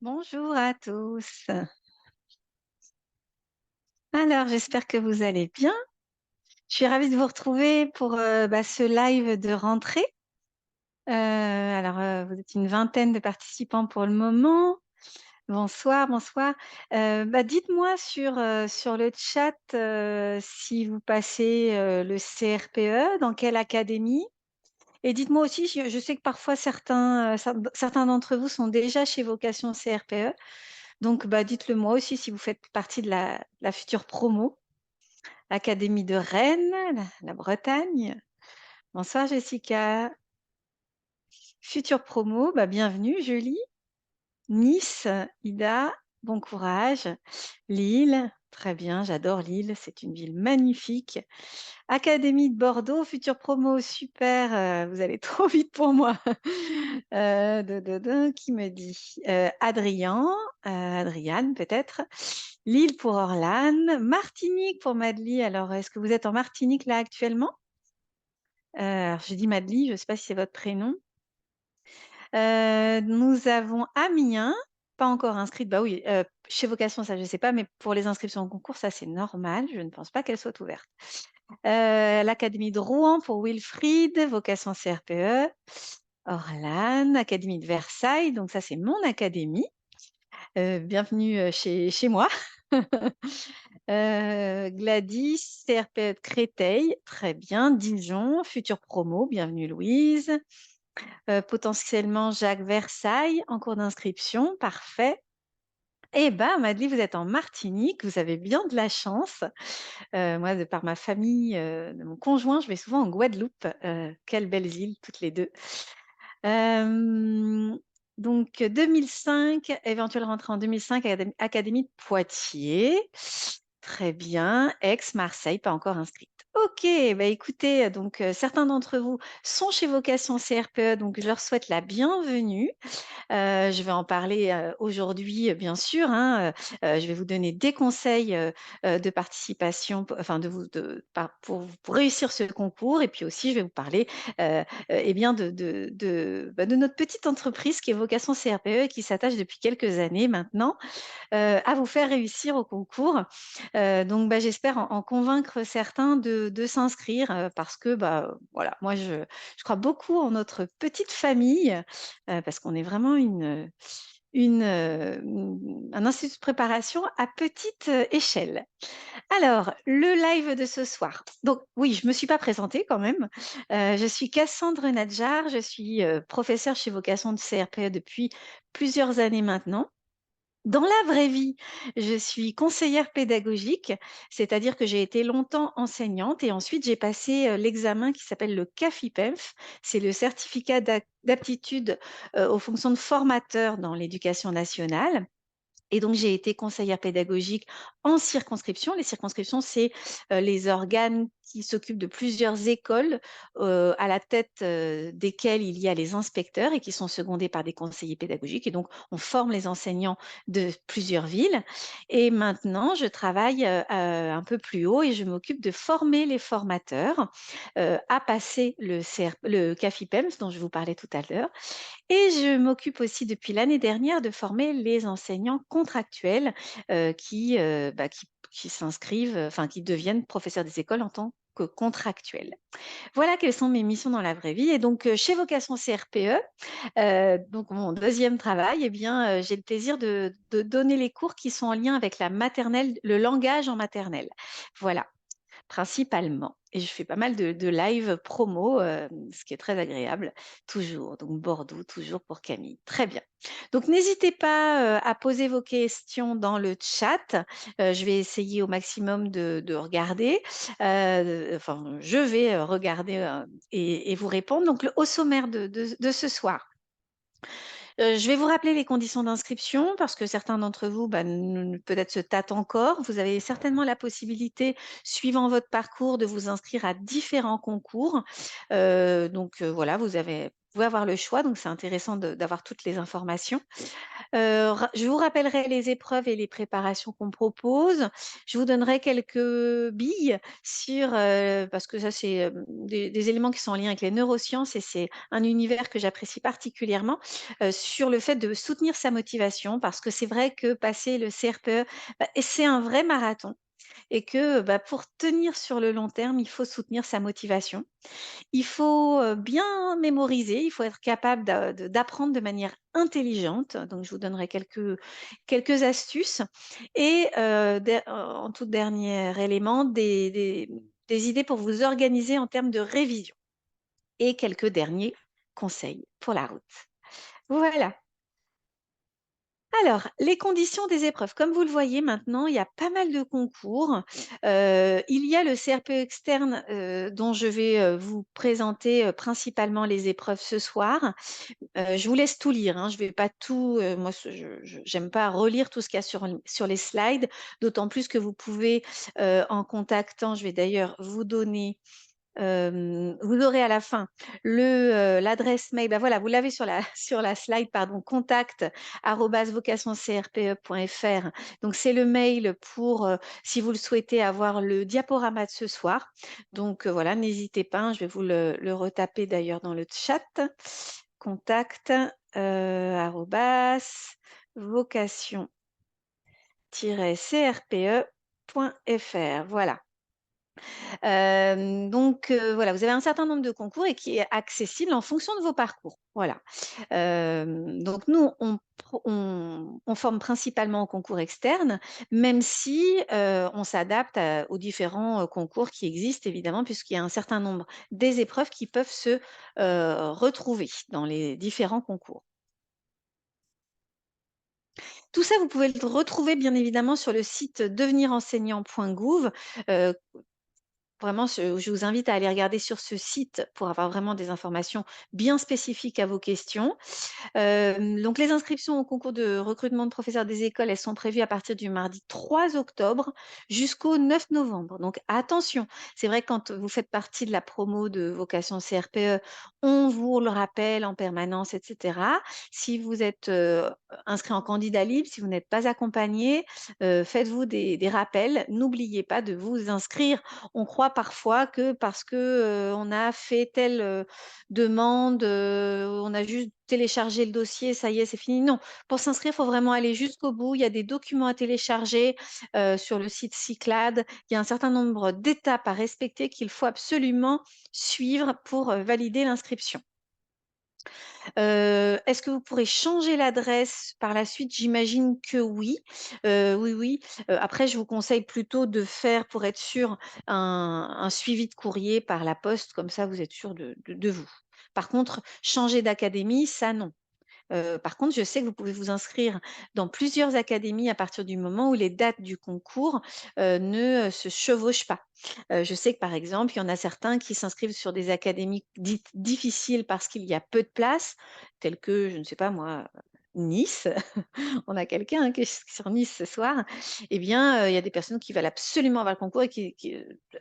Bonjour à tous. Alors, j'espère que vous allez bien. Je suis ravie de vous retrouver pour ce live de rentrée. Vous êtes une vingtaine de participants pour le moment. Bonsoir, bonsoir. Dites-moi sur le chat si vous passez le CRPE, dans quelle académie. Et dites-moi aussi, je sais que parfois certains d'entre vous sont déjà chez Vocation CRPE. Donc, dites-le moi aussi si vous faites partie de la future promo. Académie de Rennes, la Bretagne. Bonsoir Jessica. Future promo, bienvenue Julie. Nice, Ida, bon courage. Lille, très bien, j'adore Lille, c'est une ville magnifique. Académie de Bordeaux, future promo, super, vous allez trop vite pour moi. Qui me dit Adrien, Adriane peut-être. Lille pour Orlane, Martinique pour Madely. Alors, est-ce que vous êtes en Martinique là actuellement? Alors, je dis Madely, je ne sais pas si c'est votre prénom. Nous avons Amiens, pas encore inscrite. Bah oui, chez Vocation, ça je ne sais pas, mais pour les inscriptions au concours, ça c'est normal. Je ne pense pas qu'elle soit ouverte. L'Académie de Rouen pour Wilfried, Vocation CRPE. Orlane, Académie de Versailles, donc ça c'est mon académie. Bienvenue chez moi. Gladys, CRPE de Créteil, très bien. Dijon, future promo, bienvenue Louise. Potentiellement Jacques Versailles, en cours d'inscription, parfait. Eh bien, Madely, vous êtes en Martinique, vous avez bien de la chance. Moi, de par ma famille, de mon conjoint, je vais souvent en Guadeloupe. Quelles belles îles, toutes les deux. Donc 2005, éventuelle rentrée en 2005, Académie de Poitiers. Très bien. Aix-Marseille, pas encore inscrite. Ok, écoutez, donc certains d'entre vous sont chez Vocation CRPE, donc je leur souhaite la bienvenue. Je vais en parler aujourd'hui, bien sûr, hein. Je vais vous donner des conseils de participation, enfin pour réussir ce concours. Et puis aussi, je vais vous parler eh bien de notre petite entreprise qui est Vocation CRPE, qui s'attache depuis quelques années maintenant à vous faire réussir au concours. Donc, j'espère en convaincre certains de s'inscrire parce que, voilà, moi, je crois beaucoup en notre petite famille parce qu'on est vraiment un institut de préparation à petite échelle. Alors, le live de ce soir. Donc, oui, je ne me suis pas présentée quand même. Je suis Cassandre Nadjar, je suis professeure chez Vocation de CRPE depuis plusieurs années maintenant. Dans la vraie vie, je suis conseillère pédagogique, c'est-à-dire que j'ai été longtemps enseignante et ensuite j'ai passé l'examen qui s'appelle le CAFIPEMF, c'est le certificat d'aptitude aux fonctions de formateur dans l'éducation nationale. Et donc, j'ai été conseillère pédagogique en circonscription. Les circonscriptions, c'est les organes qui s'occupent de plusieurs écoles à la tête desquelles il y a les inspecteurs et qui sont secondés par des conseillers pédagogiques. Et donc, on forme les enseignants de plusieurs villes. Et maintenant, je travaille un peu plus haut et je m'occupe de former les formateurs à passer le CAFIPEMS dont je vous parlais tout à l'heure. Et je m'occupe aussi depuis l'année dernière de former les enseignants contractuels qui s'inscrivent, enfin qui deviennent professeurs des écoles en tant que contractuels. Voilà quelles sont mes missions dans la vraie vie. Et donc, chez Vocation CRPE, donc mon deuxième travail, eh bien, j'ai le plaisir de donner les cours qui sont en lien avec la maternelle, le langage en maternelle. Voilà, principalement. Et je fais pas mal de live promo, ce qui est très agréable, toujours. Donc Bordeaux, toujours pour Camille. Très bien. Donc n'hésitez pas à poser vos questions dans le chat. Je vais essayer au maximum de regarder. Enfin, je vais regarder et vous répondre. Donc au sommaire de ce soir. Je vais vous rappeler les conditions d'inscription parce que certains d'entre vous, peut-être se tâtent encore. Vous avez certainement la possibilité, suivant votre parcours, de vous inscrire à différents concours. Donc voilà, vous avez pouvez avoir le choix, donc c'est intéressant d'avoir toutes les informations. Je vous rappellerai les épreuves et les préparations qu'on propose. Je vous donnerai quelques billes sur, parce que ça c'est, des éléments qui sont en lien avec les neurosciences et c'est un univers que j'apprécie particulièrement, sur le fait de soutenir sa motivation parce que c'est vrai que passer le CRPE, bah, et c'est un vrai marathon et que, bah, pour tenir sur le long terme, il faut soutenir sa motivation. Il faut, bien mémoriser, il faut être capable d'apprendre de manière intelligente. Donc je vous donnerai quelques astuces et en tout dernier élément, des idées pour vous organiser en termes de révision et quelques derniers conseils pour la route. Voilà. Alors, les conditions des épreuves. Comme vous le voyez maintenant, il y a pas mal de concours. Il y a le CRPE externe, dont je vais, vous présenter, principalement les épreuves ce soir. Je vous laisse tout lire, hein, je vais pas tout, moi ce je j'aime pas relire tout ce qu'il y a sur les slides, d'autant plus que vous pouvez, en contactant je vais d'ailleurs vous donner. Vous aurez à la fin l'adresse mail, bah, voilà, vous l'avez sur la sur la slide, pardon, contact@vocationcrpe.fr. Donc c'est le mail pour, si vous le souhaitez, avoir le diaporama de ce soir. Donc voilà, n'hésitez pas, hein, je vais vous le retaper d'ailleurs dans le chat. Contact, arobase vocation-crpe.fr. Voilà. Donc voilà, vous avez un certain nombre de concours et qui est accessible en fonction de vos parcours. Voilà. Donc nous, on forme principalement au concours externe, même si, on s'adapte aux différents, concours qui existent évidemment, puisqu'il y a un certain nombre des épreuves qui peuvent se, retrouver dans les différents concours. Tout ça, vous pouvez le retrouver bien évidemment sur le site devenirenseignant.gouv. Heu, Vraiment, je vous invite à aller regarder sur ce site pour avoir vraiment des informations bien spécifiques à vos questions. Donc les inscriptions au concours de recrutement de professeurs des écoles, elles sont prévues à partir du mardi 3 octobre jusqu'au 9 novembre. Donc attention, c'est vrai que quand vous faites partie de la promo de Vocation CRPE, on vous le rappelle en permanence, et cetera. Si vous êtes, inscrit en candidat libre, si vous n'êtes pas accompagné, faites-vous des rappels. N'oubliez pas de vous inscrire. On croit parfois que parce que, on a fait telle, demande, on a juste téléchargé le dossier, ça y est, c'est fini. Non, pour s'inscrire, il faut vraiment aller jusqu'au bout. Il y a des documents à télécharger, sur le site Cyclades. Il y a un certain nombre d'étapes à respecter qu'il faut absolument suivre pour, valider l'inscription. Est-ce que vous pourrez changer l'adresse par la suite? J'imagine que oui. Oui, oui. Après, je vous conseille plutôt de faire, pour être sûr, un suivi de courrier par la poste, comme ça vous êtes sûr de vous. Par contre, changer d'académie, ça non. Par contre, je sais que vous pouvez vous inscrire dans plusieurs académies à partir du moment où les dates du concours, ne, se chevauchent pas. Je sais que, par exemple, il y en a certains qui s'inscrivent sur des académies dites difficiles parce qu'il y a peu de place, telles que, je ne sais pas moi, Nice. On a quelqu'un, hein, qui est sur Nice ce soir. Eh bien, il y a des personnes qui veulent absolument avoir le concours et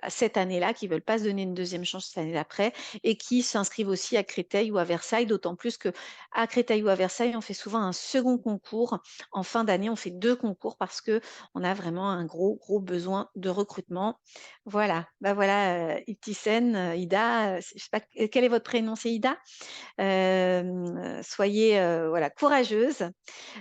à cette année-là, qui veulent pas se donner une deuxième chance l'année d'après et qui s'inscrivent aussi à Créteil ou à Versailles, d'autant plus que à Créteil ou à Versailles, on fait souvent un second concours. En fin d'année, on fait 2 concours parce qu'on a vraiment un gros, gros besoin de recrutement. Voilà, bah, voilà, Ibtisen, Ida, je sais pas quel est votre prénom? C'est Ida? Soyez, voilà, courageuse.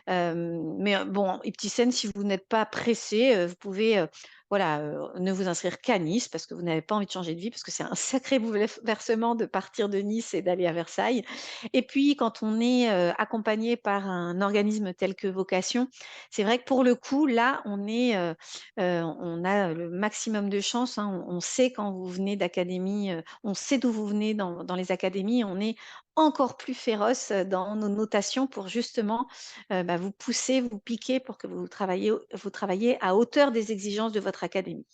Mais bon, Ibtisen, si vous n'êtes pas pressé, vous pouvez, voilà, ne vous inscrire qu'à Nice parce que vous n'avez pas envie de changer de vie, parce que c'est un sacré bouleversement de partir de Nice et d'aller à Versailles. Et puis quand on est, accompagné par un organisme tel que Vocation, c'est vrai que pour le coup, là, on a le maximum de chance, hein. On sait quand vous venez d'académie, on sait d'où vous venez dans les académies. On est encore plus féroce, dans nos notations pour justement, bah, vous pousser, vous piquer pour que vous travailliez à hauteur des exigences de votre académie.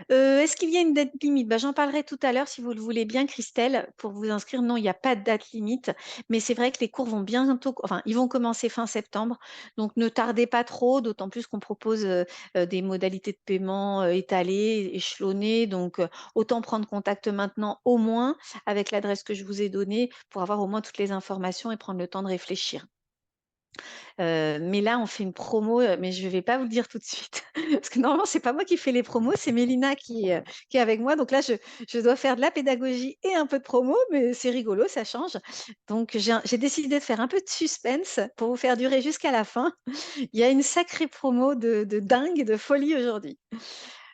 Est-ce qu'il y a une date limite? Bah, j'en parlerai tout à l'heure si vous le voulez bien, Christelle, pour vous inscrire. Non, il n'y a pas de date limite, mais c'est vrai que les cours vont bientôt, enfin, ils vont commencer fin septembre, donc ne tardez pas trop, d'autant plus qu'on propose des modalités de paiement étalées, échelonnées, donc autant prendre contact maintenant au moins avec l'adresse que je vous ai donnée pour avoir au moins toutes les informations et prendre le temps de réfléchir. Mais là, on fait une promo, mais je ne vais pas vous le dire tout de suite. Parce que normalement, c'est pas moi qui fais les promos, c'est Mélina qui est avec moi. Donc là, je dois faire de la pédagogie et un peu de promo, mais c'est rigolo, ça change. Donc j'ai décidé de faire un peu de suspense pour vous faire durer jusqu'à la fin. Il y a une sacrée promo de dingue, de folie aujourd'hui.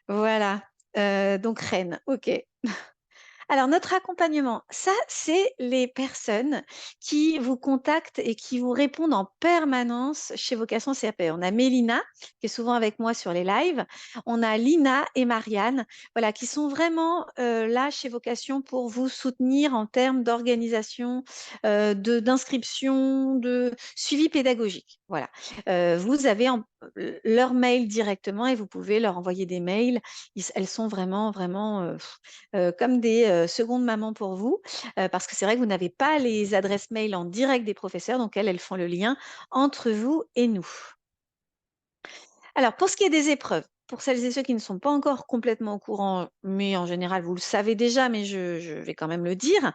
Voilà, donc Rennes, OK. Alors, notre accompagnement, ça, c'est les personnes qui vous contactent et qui vous répondent en permanence chez Vocation CRPE. On a Mélina, qui est souvent avec moi sur les lives. On a Lina et Marianne, voilà, qui sont vraiment là chez Vocation pour vous soutenir en termes d'organisation, d'inscription, de suivi pédagogique. Voilà. Vous avez leur mail directement et vous pouvez leur envoyer des mails. Elles sont vraiment, vraiment comme des secondes mamans pour vous, parce que c'est vrai que vous n'avez pas les adresses mail en direct des professeurs, donc elles font le lien entre vous et nous. Alors, pour ce qui est des épreuves, pour celles et ceux qui ne sont pas encore complètement au courant, mais en général, vous le savez déjà, mais je vais quand même le dire,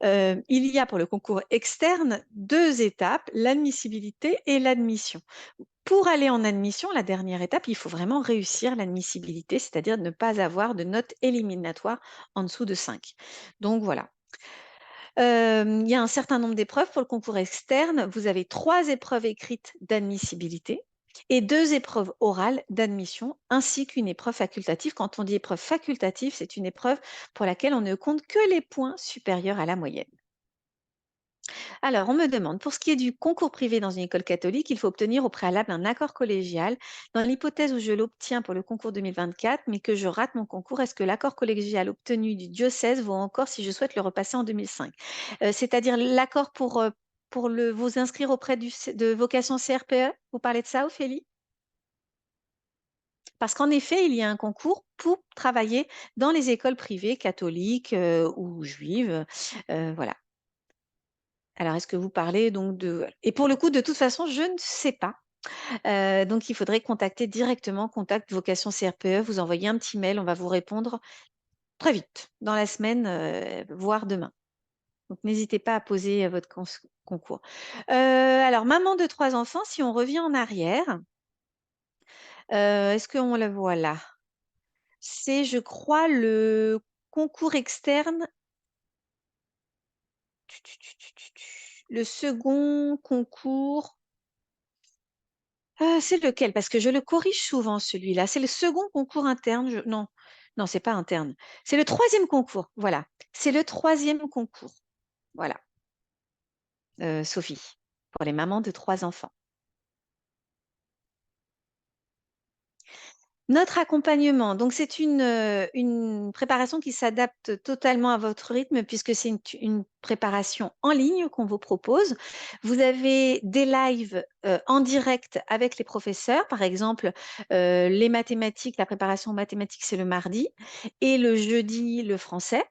il y a pour le concours externe 2 étapes, l'admissibilité et l'admission. Pour aller en admission, la dernière étape, il faut vraiment réussir l'admissibilité, c'est-à-dire ne pas avoir de note éliminatoire en dessous de 5. Donc voilà. Il y a un certain nombre d'épreuves pour le concours externe. Vous avez 3 épreuves écrites d'admissibilité et 2 épreuves orales d'admission, ainsi qu'une épreuve facultative. Quand on dit épreuve facultative, c'est une épreuve pour laquelle on ne compte que les points supérieurs à la moyenne. Alors, on me demande, pour ce qui est du concours privé dans une école catholique, il faut obtenir au préalable un accord collégial. Dans l'hypothèse où je l'obtiens pour le concours 2024, mais que je rate mon concours, est-ce que l'accord collégial obtenu du diocèse vaut encore si je souhaite le repasser en 2005? C'est-à-dire l'accord pour vous inscrire auprès de vocation CRPE? Vous parlez de ça, Ophélie? Parce qu'en effet, il y a un concours pour travailler dans les écoles privées catholiques ou juives. Voilà. Alors, est-ce que vous parlez donc de... Et pour le coup, de toute façon, je ne sais pas. Donc, il faudrait contacter directement Contact Vocation CRPE, vous envoyez un petit mail, on va vous répondre très vite, dans la semaine, voire demain. Donc, n'hésitez pas à poser votre concours. Alors, maman de 3 enfants, si on revient en arrière, est-ce qu'on le voit là? C'est, je crois, le concours externe. Le second concours. C'est lequel? Parce que je le corrige souvent celui-là. C'est le second concours interne, non, non, c'est pas interne. C'est le troisième concours, voilà. C'est le troisième concours, voilà, Sophie, pour les mamans de 3 enfants. Notre accompagnement, donc c'est une préparation qui s'adapte totalement à votre rythme puisque c'est une préparation en ligne qu'on vous propose. Vous avez des lives en direct avec les professeurs, par exemple les mathématiques, la préparation aux mathématiques c'est le mardi et le jeudi le français.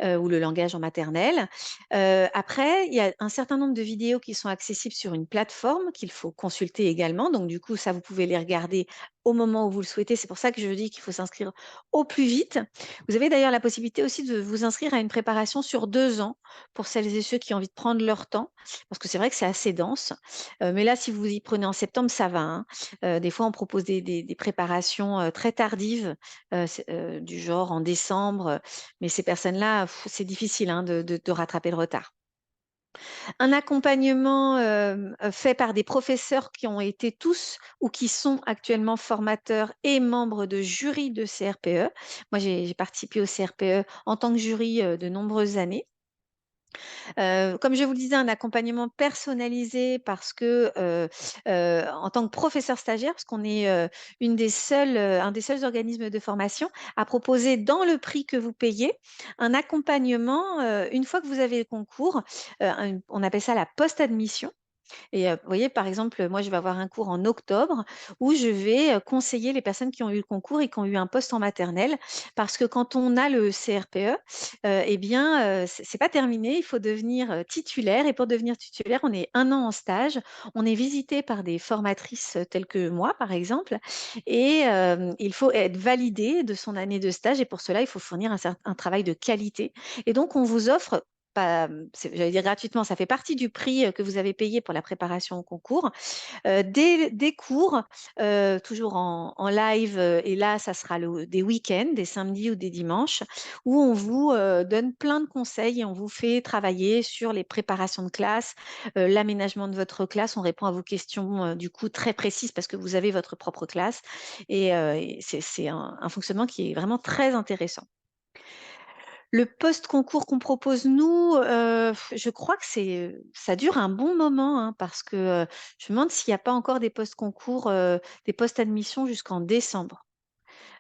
Ou le langage en maternelle. Après, il y a un certain nombre de vidéos qui sont accessibles sur une plateforme qu'il faut consulter également. Donc, du coup, ça, vous pouvez les regarder au moment où vous le souhaitez. C'est pour ça que je dis qu'il faut s'inscrire au plus vite. Vous avez d'ailleurs la possibilité aussi de vous inscrire à une préparation sur 2 ans pour celles et ceux qui ont envie de prendre leur temps, parce que c'est vrai que c'est assez dense. Mais là, si vous y prenez en septembre, ça va, hein. Des fois, on propose des préparations très tardives, du genre en décembre, mais ces personnes-là, c'est difficile hein, de rattraper le retard. Un accompagnement fait par des professeurs qui ont été tous ou qui sont actuellement formateurs et membres de jury de CRPE. Moi, j'ai participé au CRPE en tant que jury de nombreuses années. Comme je vous le disais, un accompagnement personnalisé parce que, en tant que professeur stagiaire, parce qu'on est, un des seuls organismes de formation à proposer dans le prix que vous payez, un accompagnement, une fois que vous avez le concours, on appelle ça la post-admission. Et vous voyez, par exemple, moi, je vais avoir un cours en octobre où je vais conseiller les personnes qui ont eu le concours et qui ont eu un poste en maternelle. Parce que quand on a le CRPE, eh bien, c'est pas terminé. Il faut devenir titulaire. Et pour devenir titulaire, on est un an en stage. On est visité par des formatrices telles que moi, par exemple. Et il faut être validé de son année de stage. Et pour cela, il faut fournir un travail de qualité. Et donc, on vous offre pas, j'allais dire gratuitement, ça fait partie du prix que vous avez payé pour la préparation au concours. Des cours, toujours en live, et là, ça sera des week-ends, des samedis ou des dimanches, où on vous donne plein de conseils et on vous fait travailler sur les préparations de classe, l'aménagement de votre classe. On répond à vos questions du coup très précises parce que vous avez votre propre classe. Et c'est un fonctionnement qui est vraiment très intéressant. Le post-concours qu'on propose nous, je crois que ça dure un bon moment, hein, parce que, je me demande s'il n'y a pas encore des post-concours, des post-admission jusqu'en décembre.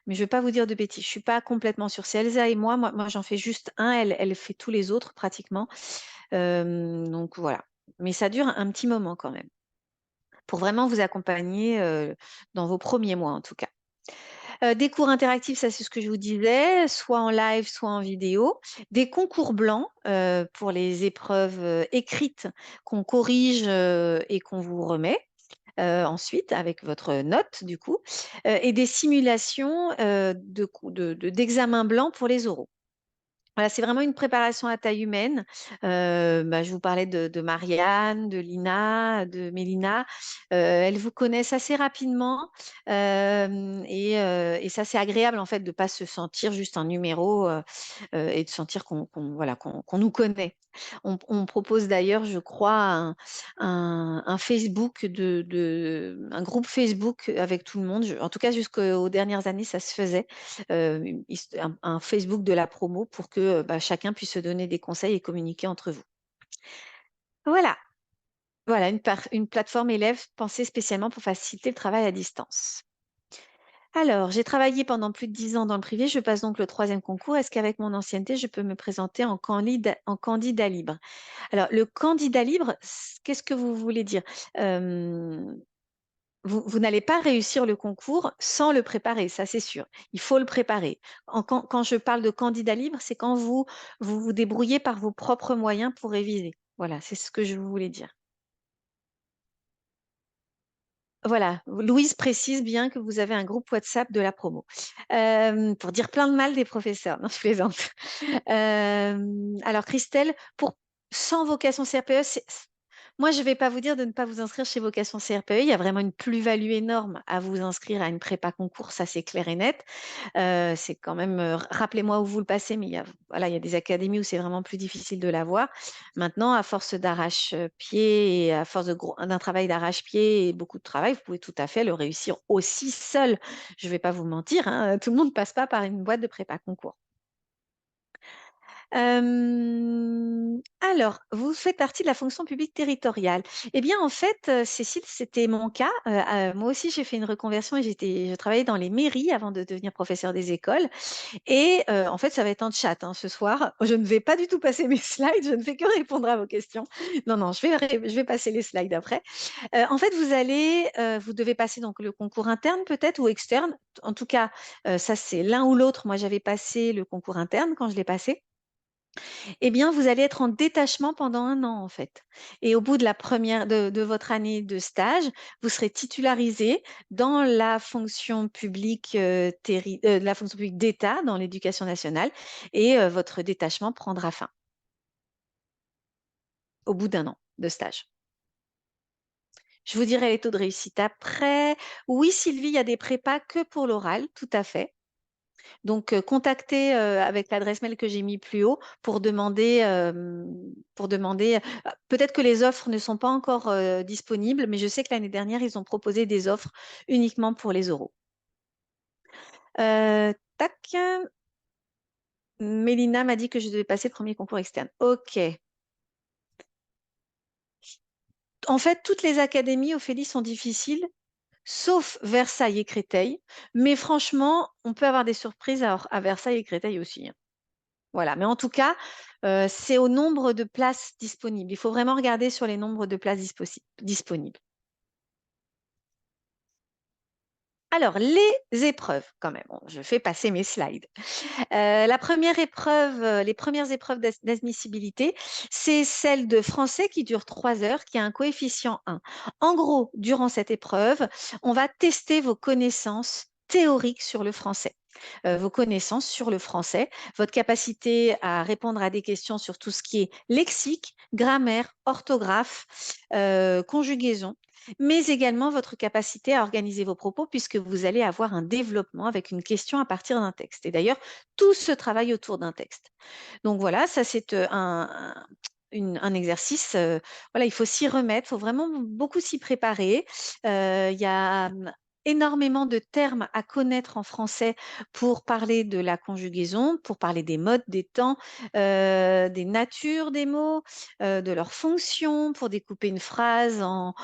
Mais je ne vais pas vous dire de bêtises, je suis pas complètement sûre. C'est Elsa et moi j'en fais juste un, elle fait tous les autres pratiquement. Donc voilà. Mais ça dure un petit moment quand même, pour vraiment vous accompagner, dans vos premiers mois en tout cas. Des cours interactifs, ça c'est ce que je vous disais, soit en live, soit en vidéo. Des concours blancs pour les épreuves écrites qu'on corrige et qu'on vous remet ensuite avec votre note du coup. Et des simulations d'examen blanc pour les oraux. Voilà, c'est vraiment une préparation à taille humaine. Je vous parlais de Marianne, de Lina, de Mélina. Elles vous connaissent assez rapidement et ça, c'est agréable en fait de ne pas se sentir juste un numéro et de sentir voilà, qu'on nous connaît. On propose d'ailleurs, je crois, un Facebook, un groupe Facebook avec tout le monde. En tout cas, jusqu'aux dernières années, ça se faisait. Un Facebook de la promo pour que chacun puisse se donner des conseils et communiquer entre vous. Voilà, voilà une plateforme élève pensée spécialement pour faciliter le travail à distance. Alors, j'ai travaillé pendant plus de 10 ans dans le privé, je passe donc le troisième concours. Est-ce qu'avec mon ancienneté, je peux me présenter en candidat libre? Alors, le candidat libre, qu'est-ce que vous voulez dire? Euh, vous n'allez pas réussir le concours sans le préparer, ça c'est sûr. Il faut le préparer. Quand je parle de candidat libre, c'est quand vous débrouillez par vos propres moyens pour réviser. Voilà, c'est ce que je voulais dire. Voilà, Louise précise bien que vous avez un groupe WhatsApp de la promo pour dire plein de mal des professeurs. Non, je plaisante. Alors, Christelle, sans vocation CRPE, moi, je ne vais pas vous dire de ne pas vous inscrire chez Vocation CRPE. Il y a vraiment une plus-value énorme à vous inscrire à une prépa concours, ça c'est clair et net. C'est quand même, rappelez-moi où vous le passez, mais voilà, il y a des académies où c'est vraiment plus difficile de l'avoir. Maintenant, à force d'arrache-pied et à force d'un travail d'arrache-pied et beaucoup de travail, vous pouvez tout à fait le réussir aussi seul. Je ne vais pas vous mentir, hein, tout le monde ne passe pas par une boîte de prépa concours. Alors, vous faites partie de la fonction publique territoriale. Eh bien, en fait, Cécile, c'était mon cas. Moi aussi, j'ai fait une reconversion et je travaillais dans les mairies avant de devenir professeur des écoles. Et en fait, ça va être en chat ce soir. Je ne vais pas du tout passer mes slides, je ne fais que répondre à vos questions. Non, non, je vais passer les slides après. En fait, vous devez passer donc le concours interne peut-être ou externe. En tout cas, ça c'est l'un ou l'autre. Moi, j'avais passé le concours interne quand je l'ai passé. Eh bien, vous allez être en détachement pendant un an, en fait. Et au bout de votre année de stage, vous serez titularisé dans la fonction publique, la fonction publique d'État dans l'éducation nationale et votre détachement prendra fin au bout d'un an de stage. Je vous dirai les taux de réussite après. Oui, Sylvie, il y a des prépas que pour l'oral, tout à fait. Donc, contactez avec l'adresse mail que j'ai mis plus haut pour demander. Peut-être que les offres ne sont pas encore disponibles, mais je sais que l'année dernière, ils ont proposé des offres uniquement pour les oraux. Tac. Mélina m'a dit que je devais passer le premier concours externe. OK. En fait, toutes les académies, Ophélie, sont difficiles, sauf Versailles et Créteil. Mais franchement, on peut avoir des surprises à Versailles et Créteil aussi, hein. Voilà, mais en tout cas, c'est au nombre de places disponibles. Il faut vraiment regarder sur les nombres de places disponibles. Alors, les épreuves, quand même. Bon, je fais passer mes slides. La première épreuve, les premières épreuves d'admissibilité, c'est celle de français qui dure 3 heures, qui a un coefficient 1. En gros, durant cette épreuve, on va tester vos connaissances théoriques sur le français. Vos connaissances sur le français, votre capacité à répondre à des questions sur tout ce qui est lexique, grammaire, orthographe, conjugaison, mais également votre capacité à organiser vos propos puisque vous allez avoir un développement avec une question à partir d'un texte. Et d'ailleurs, tout se travaille autour d'un texte. Donc voilà, ça c'est un exercice. Voilà, il faut s'y remettre, il faut vraiment beaucoup s'y préparer. Il y a énormément de termes à connaître en français pour parler de la conjugaison, pour parler des modes, des temps, des natures des mots, de leurs fonctions, pour découper une phrase dans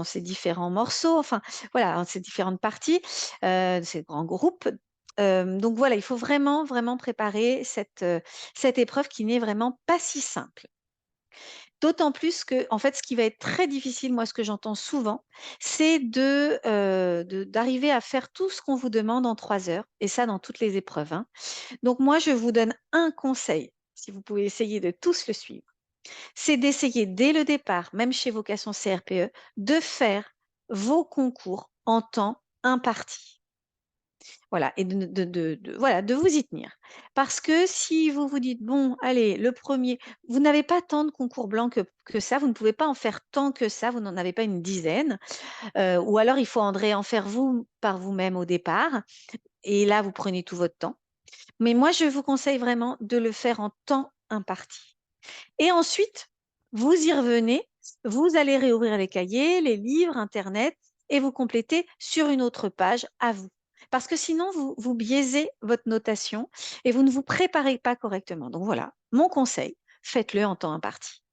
ces différents morceaux, enfin voilà, en ces différentes parties, ces grands groupes. Donc voilà, il faut vraiment, vraiment préparer cette épreuve qui n'est vraiment pas si simple. D'autant plus que, en fait, ce qui va être très difficile, moi, ce que j'entends souvent, c'est d'arriver à faire tout ce qu'on vous demande en 3 heures, et ça dans toutes les épreuves, hein. Donc moi, je vous donne un conseil, si vous pouvez essayer de tous le suivre, c'est d'essayer dès le départ, même chez Vocation CRPE, de faire vos concours en temps imparti. Voilà, et voilà, de vous y tenir. Parce que si vous vous dites, bon, allez, le premier, vous n'avez pas tant de concours blancs que ça, vous ne pouvez pas en faire tant que ça, vous n'en avez pas une dizaine, ou alors il faut en faire vous par vous-même au départ, et là, vous prenez tout votre temps. Mais moi, je vous conseille vraiment de le faire en temps imparti. Et ensuite, vous y revenez, vous allez réouvrir les cahiers, les livres, Internet, et vous complétez sur une autre page à vous. Parce que sinon, vous biaisez votre notation et vous ne vous préparez pas correctement. Donc voilà, mon conseil, faites-le en temps imparti.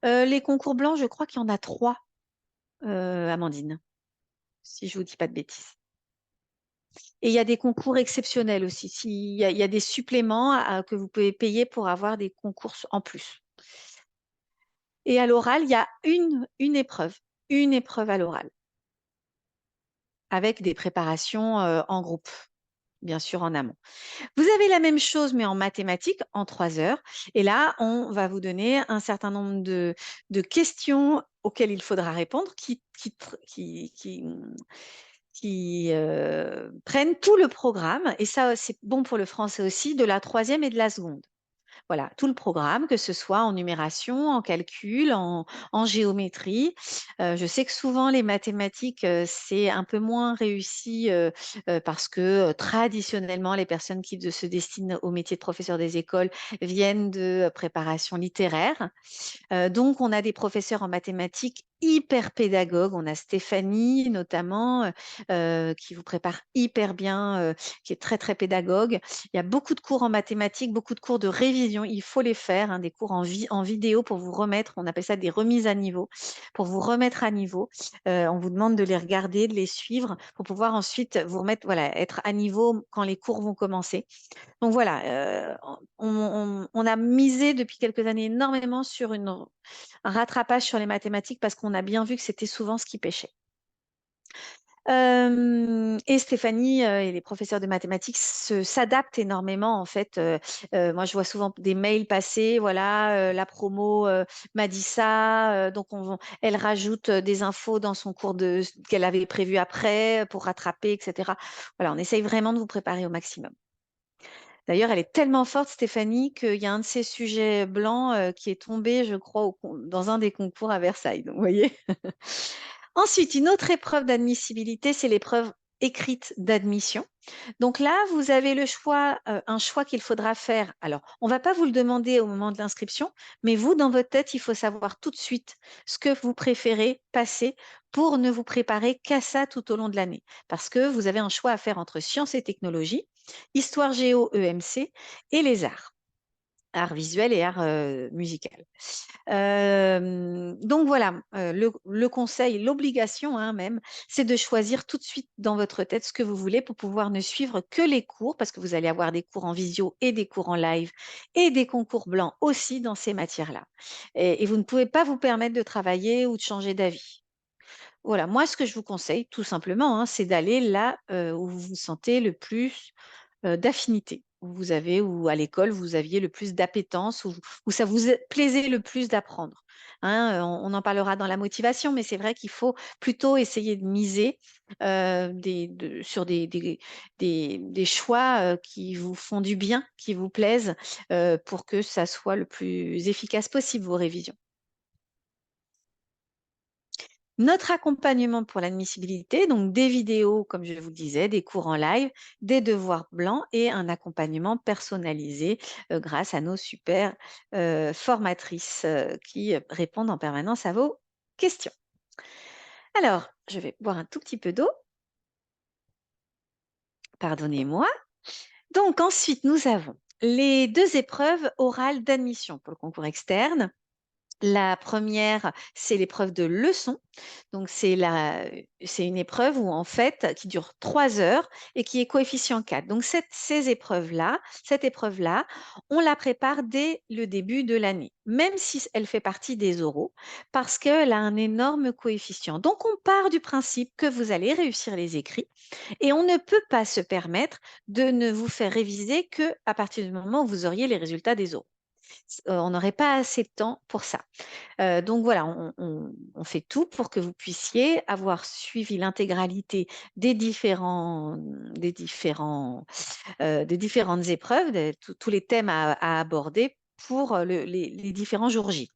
Les concours blancs, je crois qu'il y en a 3, Amandine, si je ne vous dis pas de bêtises. Et il y a des concours exceptionnels aussi. Il y a des suppléments que vous pouvez payer pour avoir des concours en plus. Et à l'oral, il y a une épreuve à l'oral, avec des préparations en groupe, bien sûr en amont. Vous avez la même chose, mais en mathématiques, en 3 heures. Et là, on va vous donner un certain nombre de questions auxquelles il faudra répondre qui prennent tout le programme. Et ça, c'est bon pour le français aussi, de la troisième et de la seconde. Voilà, tout le programme, que ce soit en numération, en calcul, en géométrie. Je sais que souvent les mathématiques, c'est un peu moins réussi parce que traditionnellement, les personnes qui se destinent au métier de professeur des écoles viennent de préparation littéraire. Donc, on a des professeurs en mathématiques hyper pédagogues. On a Stéphanie notamment qui vous prépare hyper bien, qui est très très pédagogue. Il y a beaucoup de cours en mathématiques, beaucoup de cours de révision. Il faut les faire, hein, des cours en vidéo pour vous remettre. On appelle ça des remises à niveau, pour vous remettre à niveau. On vous demande de les regarder, de les suivre pour pouvoir ensuite vous remettre, voilà, être à niveau quand les cours vont commencer. Donc voilà, on a misé depuis quelques années énormément sur un rattrapage sur les mathématiques parce qu'on a bien vu que c'était souvent ce qui pêchait. Et Stéphanie et les professeurs de mathématiques s'adaptent énormément en fait. Moi, je vois souvent des mails passer, voilà, la promo m'a dit ça, donc elle rajoute des infos dans son cours qu'elle avait prévu après pour rattraper, etc. Voilà, on essaye vraiment de vous préparer au maximum. D'ailleurs, elle est tellement forte, Stéphanie, qu'il y a un de ses sujets blancs qui est tombé, je crois, dans un des concours à Versailles. Donc, vous voyez. Ensuite, une autre épreuve d'admissibilité, c'est l'épreuve écrite d'admission. Donc là, vous avez le choix, un choix qu'il faudra faire. Alors, on ne va pas vous le demander au moment de l'inscription, mais vous, dans votre tête, il faut savoir tout de suite ce que vous préférez passer pour ne vous préparer qu'à ça tout au long de l'année. Parce que vous avez un choix à faire entre sciences et technologies, histoire géo EMC et les arts. art visuel et art musical. Donc voilà, le conseil, l'obligation hein, même, c'est de choisir tout de suite dans votre tête ce que vous voulez pour pouvoir ne suivre que les cours, parce que vous allez avoir des cours en visio et des cours en live et des concours blancs aussi dans ces matières-là. Et vous ne pouvez pas vous permettre de travailler ou de changer d'avis. Voilà, moi, ce que je vous conseille, tout simplement, hein, c'est d'aller là où vous vous sentez le plus d'affinité, où vous avez ou à l'école, vous aviez le plus d'appétence, où ça vous plaisait le plus d'apprendre. Hein, on en parlera dans la motivation, mais c'est vrai qu'il faut plutôt essayer de miser sur des choix qui vous font du bien, qui vous plaisent, pour que ça soit le plus efficace possible, vos révisions. Notre accompagnement pour l'admissibilité, donc des vidéos, comme je vous le disais, des cours en live, des devoirs blancs et un accompagnement personnalisé grâce à nos super formatrices qui répondent en permanence à vos questions. Alors, je vais boire un tout petit peu d'eau. Pardonnez-moi. Donc ensuite, nous avons les deux épreuves orales d'admission pour le concours externe. La première, c'est l'épreuve de leçon. Donc, c'est une épreuve où, en fait, qui dure 3 heures et qui est coefficient 4. Donc, cette épreuve-là, on la prépare dès le début de l'année, même si elle fait partie des oraux, parce qu'elle a un énorme coefficient. Donc, on part du principe que vous allez réussir les écrits et on ne peut pas se permettre de ne vous faire réviser que à partir du moment où vous auriez les résultats des oraux. On n'aurait pas assez de temps pour ça. Donc voilà, on fait tout pour que vous puissiez avoir suivi l'intégralité des différentes épreuves, tous les thèmes à aborder pour les différents jours J.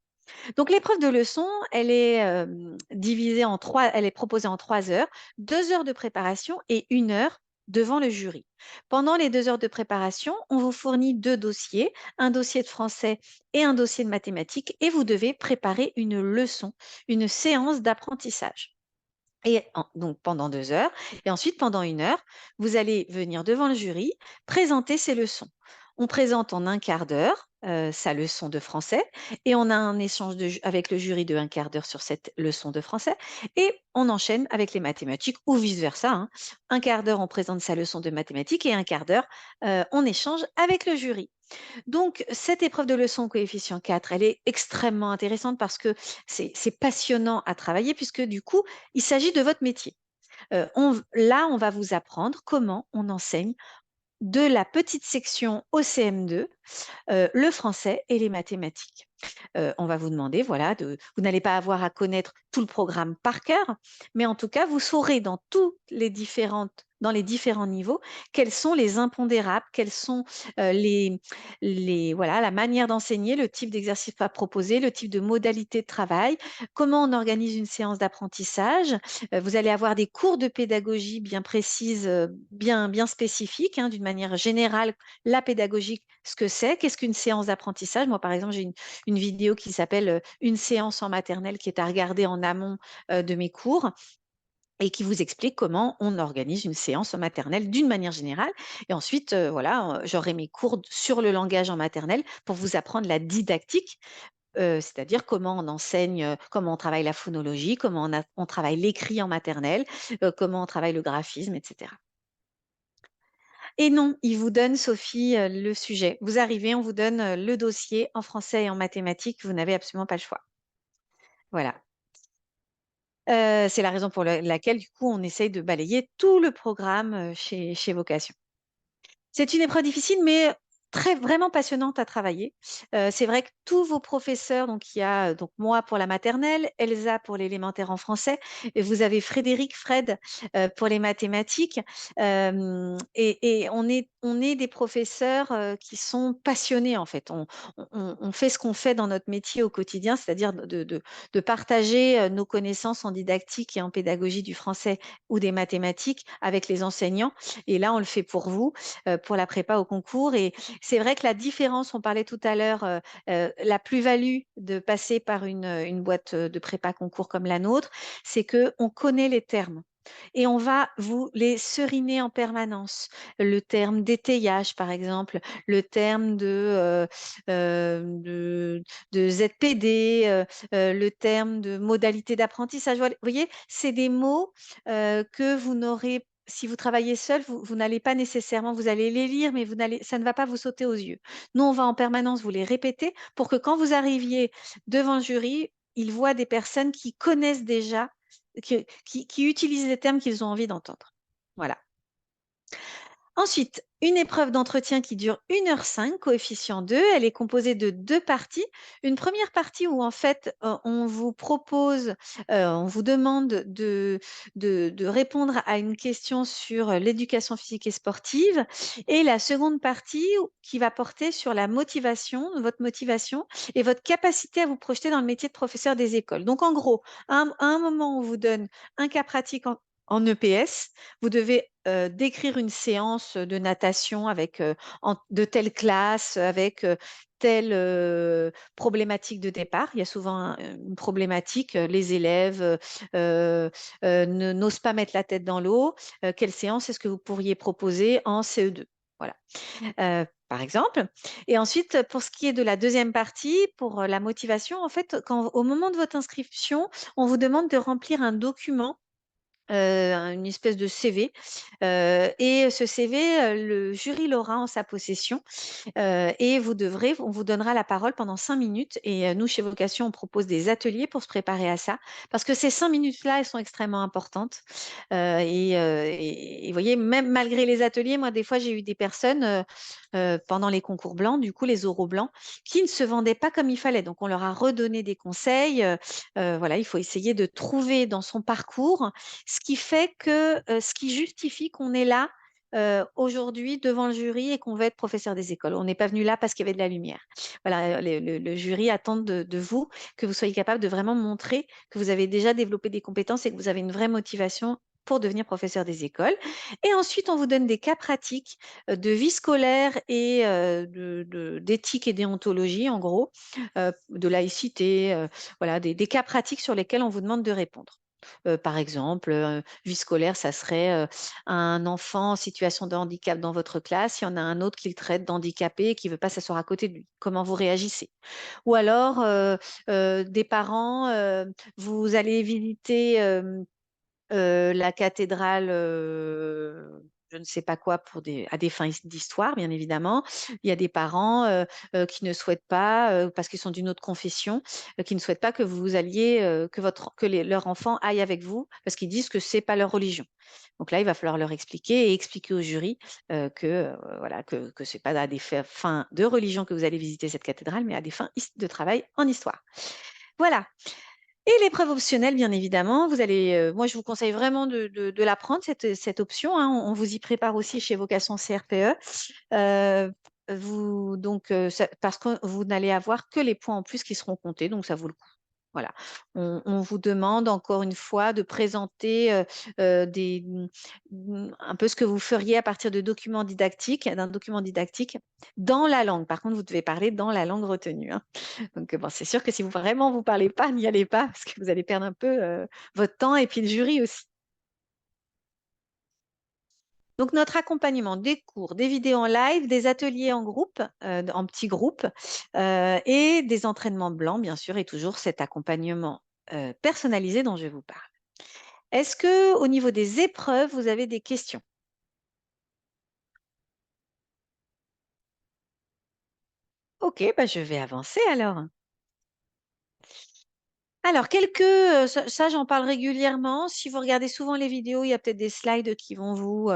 Donc l'épreuve de leçon, elle est proposée en 3 heures, 2 heures de préparation et 1 heure devant le jury. Pendant les 2 heures de préparation, on vous fournit deux dossiers, un dossier de français et un dossier de mathématiques, et vous devez préparer une leçon, une séance d'apprentissage. Donc pendant 2 heures, et ensuite pendant 1 heure, vous allez venir devant le jury, présenter ces leçons. On présente en un quart d'heure sa leçon de français et on a un échange avec le jury de un quart d'heure sur cette leçon de français et on enchaîne avec les mathématiques ou vice-versa, hein. Un quart d'heure, on présente sa leçon de mathématiques et un quart d'heure, on échange avec le jury. Donc, cette épreuve de leçon coefficient 4, elle est extrêmement intéressante parce que c'est passionnant à travailler puisque du coup, il s'agit de votre métier. Là, on va vous apprendre comment on enseigne de la petite section au CM2, le français et les mathématiques. On va vous demander, voilà, vous n'allez pas avoir à connaître tout le programme par cœur, mais en tout cas, vous saurez dans les différents niveaux, quels sont les impondérables, quels sont voilà, la manière d'enseigner, le type d'exercice à proposer, le type de modalité de travail, comment on organise une séance d'apprentissage. Vous allez avoir des cours de pédagogie bien précises, bien spécifiques, hein, d'une manière générale, la pédagogie, ce que c'est, qu'est-ce qu'une séance d'apprentissage. Moi, par exemple, j'ai une vidéo qui s'appelle Une séance en maternelle qui est à regarder en amont de mes cours et qui vous explique comment on organise une séance en maternelle d'une manière générale. Et ensuite, voilà, j'aurai mes cours sur le langage en maternelle pour vous apprendre la didactique, c'est-à-dire comment on enseigne, comment on travaille la phonologie, comment on travaille l'écrit en maternelle, comment on travaille le graphisme, etc. Et non, il vous donne, Sophie, le sujet. Vous arrivez, on vous donne le dossier en français et en mathématiques, vous n'avez absolument pas le choix. Voilà. C'est la raison pour laquelle, du coup, on essaye de balayer tout le programme chez Vocation. C'est une épreuve difficile, mais vraiment passionnante à travailler. C'est vrai que tous vos professeurs, donc il y a donc moi pour la maternelle, Elsa pour l'élémentaire en français, et vous avez Fred pour les mathématiques. Et on est des professeurs qui sont passionnés en fait. On fait ce qu'on fait dans notre métier au quotidien, c'est-à-dire de partager nos connaissances en didactique et en pédagogie du français ou des mathématiques avec les enseignants. Et là, on le fait pour vous pour la prépa au concours. Et c'est vrai que la différence, on parlait tout à l'heure, la plus-value de passer par une boîte de prépa concours comme la nôtre, c'est qu'on connaît les termes. et on va vous les seriner en permanence. Le terme d'étayage, par exemple, le terme de ZPD, le terme de modalité d'apprentissage. Vous voyez, c'est des mots que vous n'aurez si vous travaillez seul, vous n'allez pas nécessairement, vous allez les lire, mais ça ne va pas vous sauter aux yeux. Nous, on va en permanence vous les répéter pour que quand vous arriviez devant le jury, ils voient des personnes qui connaissent déjà qui utilisent les termes qu'ils ont envie d'entendre. Voilà. Ensuite, une épreuve d'entretien qui dure 1h05, coefficient 2. Elle est composée de 2 parties. Une première partie où en fait, on vous propose, on vous demande de répondre à une question sur l'éducation physique et sportive. Et la seconde partie qui va porter sur la motivation, votre motivation et votre capacité à vous projeter dans le métier de professeur des écoles. Donc en gros, à un moment, on vous donne un cas pratique en EPS, vous devez décrire une séance de natation avec de telle classe, avec telle problématique de départ. Il y a souvent une problématique. Les élèves n'osent pas mettre la tête dans l'eau. Quelle séance est-ce que vous pourriez proposer en CE2? Voilà. Par exemple. Et ensuite, pour ce qui est de la deuxième partie, pour la motivation, en fait, au moment de votre inscription, on vous demande de remplir un document une espèce de CV. Et ce CV, le jury l'aura en sa possession. Et on vous donnera la parole pendant 5 minutes. Et nous, chez Vocation, on propose des ateliers pour se préparer à ça. Parce que ces 5 minutes-là, elles sont extrêmement importantes. Et vous voyez, même malgré les ateliers, moi, des fois, j'ai eu des personnes pendant les concours blancs, du coup, les oraux blancs, qui ne se vendaient pas comme il fallait. Donc, on leur a redonné des conseils. Voilà, il faut essayer de trouver dans son parcours ce qui fait que, ce qui justifie qu'on est là aujourd'hui devant le jury et qu'on veut être professeur des écoles. On n'est pas venu là parce qu'il y avait de la lumière. Voilà, le jury attend de vous que vous soyez capable de vraiment montrer que vous avez déjà développé des compétences et que vous avez une vraie motivation pour devenir professeur des écoles. Et ensuite, on vous donne des cas pratiques de vie scolaire et d'éthique et déontologie, en gros, de laïcité, voilà, des cas pratiques sur lesquels on vous demande de répondre. Par exemple, vie scolaire, ça serait un enfant en situation de handicap dans votre classe, il y en a un autre qui le traite d'handicapé et qui ne veut pas s'asseoir à côté de lui. Comment vous réagissez? Ou alors, des parents, vous allez visiter la cathédrale, je ne sais pas quoi, à des fins d'histoire, bien évidemment. Il y a des parents qui ne souhaitent pas, parce qu'ils sont d'une autre confession, qui ne souhaitent pas que vous alliez, leur enfant aille avec vous, parce qu'ils disent que c'est pas leur religion. Donc là, il va falloir leur expliquer et expliquer au jury voilà, que c'est pas à des fins de religion que vous allez visiter cette cathédrale, mais à des fins de travail en histoire. Voilà. Et l'épreuve optionnelle, bien évidemment, moi, je vous conseille vraiment de la prendre, cette option, hein. On vous y prépare aussi chez Vocation CRPE. Parce que vous n'allez avoir que les points en plus qui seront comptés, donc ça vaut le coup. Voilà. On vous demande encore une fois de présenter un peu ce que vous feriez à partir d'un document didactique dans la langue. Par contre, vous devez parler dans la langue retenue, hein. Donc, bon, c'est sûr que si vraiment vous ne parlez pas, n'y allez pas parce que vous allez perdre un peu votre temps et puis le jury aussi. Donc, notre accompagnement, des cours, des vidéos en live, des ateliers en groupe, en petits groupes, et des entraînements blancs, bien sûr, et toujours cet accompagnement personnalisé dont je vous parle. Est-ce que, au niveau des épreuves, vous avez des questions? Ok, bah, je vais avancer alors. Alors, ça, j'en parle régulièrement. Si vous regardez souvent les vidéos, il y a peut-être des slides qui vont vous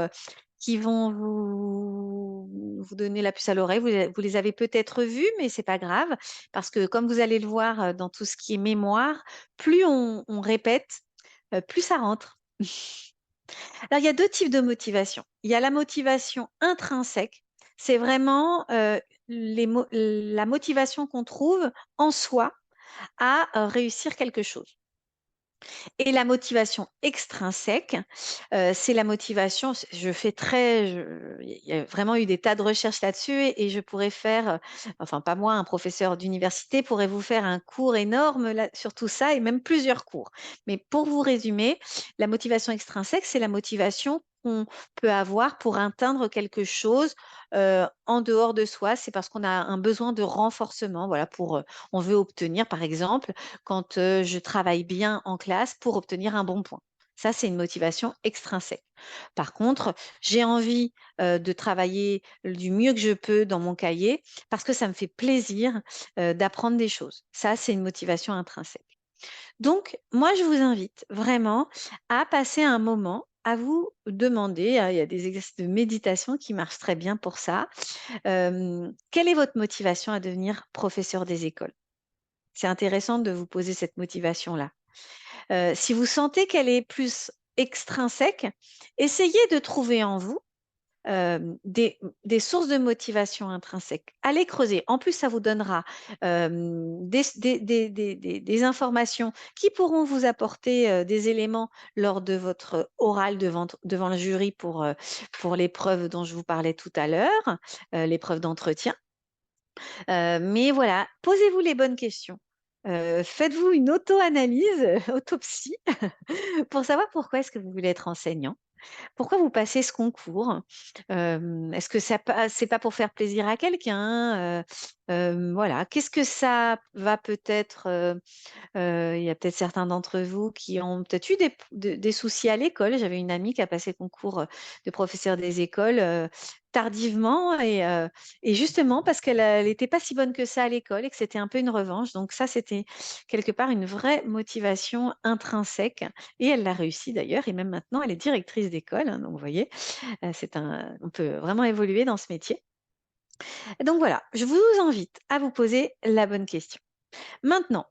donner la puce à l'oreille. Vous les avez peut-être vus, mais c'est pas grave, parce que comme vous allez le voir dans tout ce qui est mémoire, plus on répète, plus ça rentre. Alors, il y a 2 types de motivation. Il y a la motivation intrinsèque, c'est vraiment la motivation qu'on trouve en soi à réussir quelque chose. Et la motivation extrinsèque, c'est la motivation, je fais très, il y a vraiment eu des tas de recherches là-dessus et je pourrais faire, enfin pas moi, un professeur d'université pourrait vous faire un cours énorme sur tout ça et même plusieurs cours. Mais pour vous résumer, la motivation extrinsèque, c'est la motivation qu'on peut avoir pour atteindre quelque chose en dehors de soi. C'est parce qu'on a un besoin de renforcement, voilà, on veut obtenir, par exemple, quand je travaille bien en classe pour obtenir un bon point. Ça, c'est une motivation extrinsèque. Par contre, j'ai envie de travailler du mieux que je peux dans mon cahier parce que ça me fait plaisir d'apprendre des choses. Ça, c'est une motivation intrinsèque. Donc, moi, je vous invite vraiment à passer un moment à vous demander, hein, il y a des exercices de méditation qui marchent très bien pour ça. Quelle est votre motivation à devenir professeur des écoles? C'est intéressant de vous poser cette motivation-là. Si vous sentez qu'elle est plus extrinsèque, essayez de trouver en vous des sources de motivation intrinsèques. Allez creuser. En plus, ça vous donnera des informations qui pourront vous apporter des éléments lors de votre oral devant le jury pour l'épreuve dont je vous parlais tout à l'heure, l'épreuve d'entretien. Mais voilà, posez-vous les bonnes questions. Faites-vous une auto-analyse, autopsie, pour savoir pourquoi est-ce que vous voulez être enseignant. Pourquoi vous passez ce concours? Est-ce que c'est pas pour faire plaisir à quelqu'un? Voilà. Qu'est-ce que ça va peut-être il y a peut-être certains d'entre vous qui ont peut-être eu des soucis à l'école. J'avais une amie qui a passé le concours de professeur des écoles tardivement et justement parce qu'elle n'était pas si bonne que ça à l'école et que c'était un peu une revanche. Donc ça, c'était quelque part une vraie motivation intrinsèque et elle l'a réussi d'ailleurs. Et même maintenant, elle est directrice d'école, hein. Donc vous voyez, on peut vraiment évoluer dans ce métier. Donc voilà, je vous invite à vous poser la bonne question. Maintenant,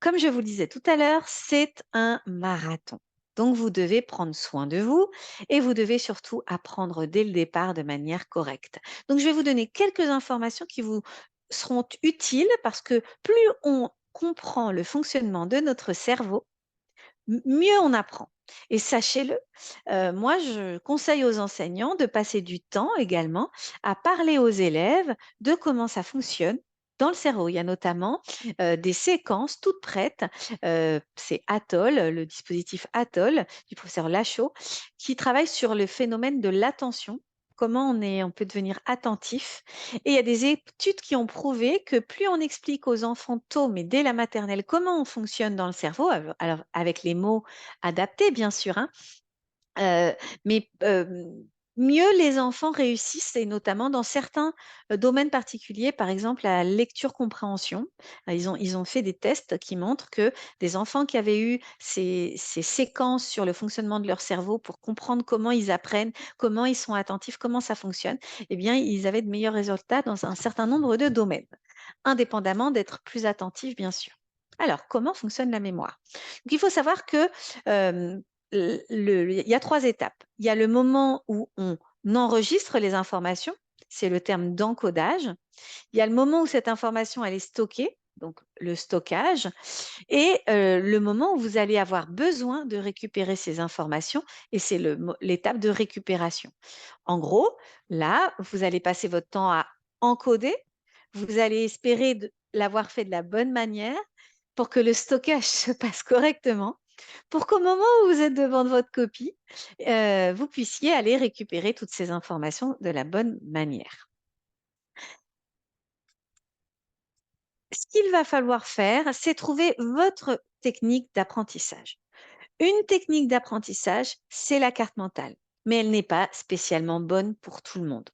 comme je vous le disais tout à l'heure, c'est un marathon. Donc, vous devez prendre soin de vous et vous devez surtout apprendre dès le départ de manière correcte. Donc, je vais vous donner quelques informations qui vous seront utiles parce que plus on comprend le fonctionnement de notre cerveau, mieux on apprend. Et sachez-le, moi, je conseille aux enseignants de passer du temps également à parler aux élèves de comment ça fonctionne dans le cerveau. Il y a notamment des séquences toutes prêtes. C'est Atoll, le dispositif Atoll du professeur Lachaud, qui travaille sur le phénomène de l'attention. Comment on peut devenir attentif. Et il y a des études qui ont prouvé que plus on explique aux enfants tôt, mais dès la maternelle, comment on fonctionne dans le cerveau, alors avec les mots adaptés bien sûr, hein, Heu, mais mieux les enfants réussissent et notamment dans certains, domaines particuliers, par exemple la lecture-compréhension. Ils ont fait des tests qui montrent que des enfants qui avaient eu ces séquences sur le fonctionnement de leur cerveau pour comprendre comment ils apprennent, comment ils sont attentifs, comment ça fonctionne, eh bien, ils avaient de meilleurs résultats dans un certain nombre de domaines, indépendamment d'être plus attentifs, bien sûr. Alors, comment fonctionne la mémoire? Donc il faut savoir que, hem il y a 3 étapes. Il y a le moment où on enregistre les informations, c'est le terme d'encodage. Il y a le moment où cette information, elle est stockée, donc le stockage et le moment où vous allez avoir besoin de récupérer ces informations et c'est l'étape de récupération. En gros, là, vous allez passer votre temps à encoder, vous allez espérer l'avoir fait de la bonne manière pour que le stockage se passe correctement pour qu'au moment où vous êtes devant votre copie, vous puissiez aller récupérer toutes ces informations de la bonne manière. Ce qu'il va falloir faire, c'est trouver votre technique d'apprentissage. Une technique d'apprentissage, c'est la carte mentale, mais elle n'est pas spécialement bonne pour tout le monde.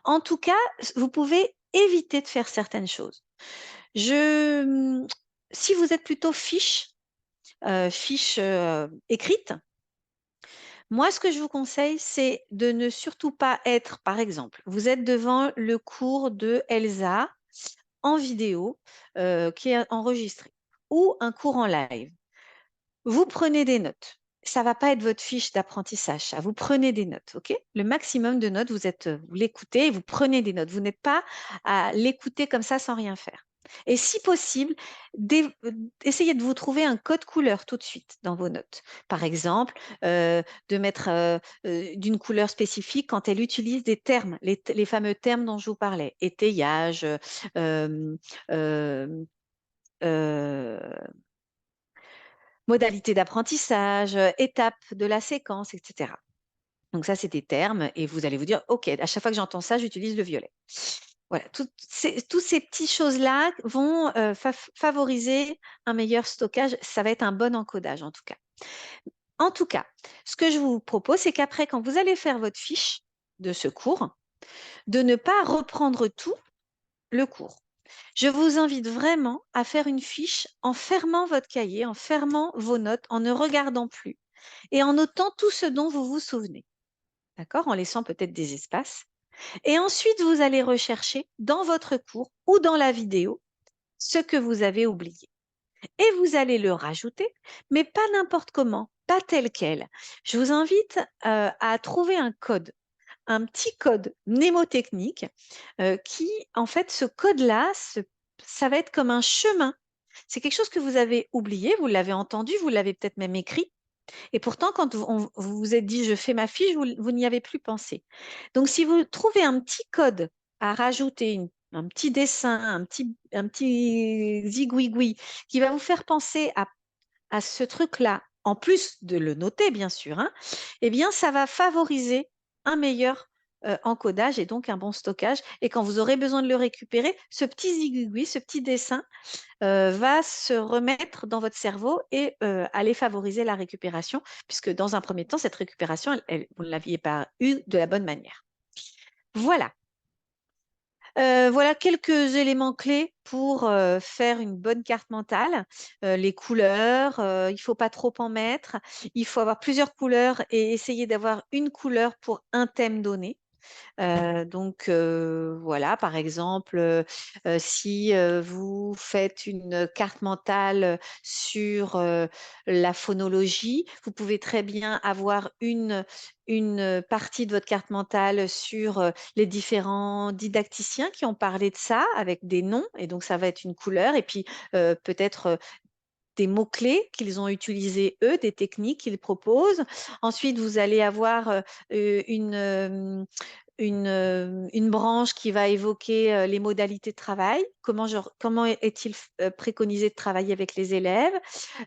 En tout cas, vous pouvez éviter de faire certaines choses. Je, si vous êtes plutôt fiche écrite, moi, ce que je vous conseille, c'est de ne surtout pas être, par exemple, vous êtes devant le cours de Elsa en vidéo qui est enregistré ou un cours en live. Vous prenez des notes. Ça va pas être votre fiche d'apprentissage, ça. Vous prenez des notes, OK? Le maximum de notes, vous l'écoutez et vous prenez des notes. Vous n'êtes pas à l'écouter comme ça sans rien faire. Et si possible, essayez de vous trouver un code couleur tout de suite dans vos notes. Par exemple, de mettre d'une couleur spécifique quand elle utilise des termes, les fameux termes dont je vous parlais, étayage, euh, euh, euh, modalité d'apprentissage, étape de la séquence, etc. Donc ça, c'est des termes et vous allez vous dire, OK, à chaque fois que j'entends ça, j'utilise le violet. Voilà, tous ces petites choses-là vont favoriser un meilleur stockage. Ça va être un bon encodage en tout cas. En tout cas, ce que je vous propose, c'est qu'après, quand vous allez faire votre fiche de ce cours, de ne pas reprendre tout le cours. Je vous invite vraiment à faire une fiche en fermant votre cahier, en fermant vos notes, en ne regardant plus et en notant tout ce dont vous vous souvenez. D'accord? En laissant peut-être des espaces. Et ensuite, vous allez rechercher dans votre cours ou dans la vidéo ce que vous avez oublié. Et vous allez le rajouter, mais pas n'importe comment, pas tel quel. Je vous invite à trouver un petit code mnémotechnique qui, en fait, ce code-là, ça va être comme un chemin. C'est quelque chose que vous avez oublié, vous l'avez entendu, vous l'avez peut-être même écrit, et pourtant, quand vous vous êtes dit, je fais ma fiche, vous n'y avez plus pensé. Donc, si vous trouvez un petit code à rajouter, un petit dessin, un petit zigouigoui qui va vous faire penser à ce truc-là, en plus de le noter, bien sûr, hein, eh bien, ça va favoriser un meilleur encodage et donc un bon stockage. Et quand vous aurez besoin de le récupérer, ce petit zigouigoui, ce petit dessin, va se remettre dans votre cerveau et aller favoriser la récupération, puisque dans un premier temps, cette récupération, vous ne l'aviez pas eue de la bonne manière. Voilà. Voilà quelques éléments clés pour faire une bonne carte mentale. Les couleurs, il ne faut pas trop en mettre. Il faut avoir plusieurs couleurs et essayer d'avoir une couleur pour un thème donné. Donc voilà, par exemple, si vous faites une carte mentale sur la phonologie, vous pouvez très bien avoir une partie de votre carte mentale sur les différents didacticiens qui ont parlé de ça avec des noms, et donc ça va être une couleur, et puis peut-être des mots-clés qu'ils ont utilisés, eux, des techniques qu'ils proposent. Ensuite, vous allez avoir une branche qui va évoquer les modalités de travail, comment est-il préconisé de travailler avec les élèves,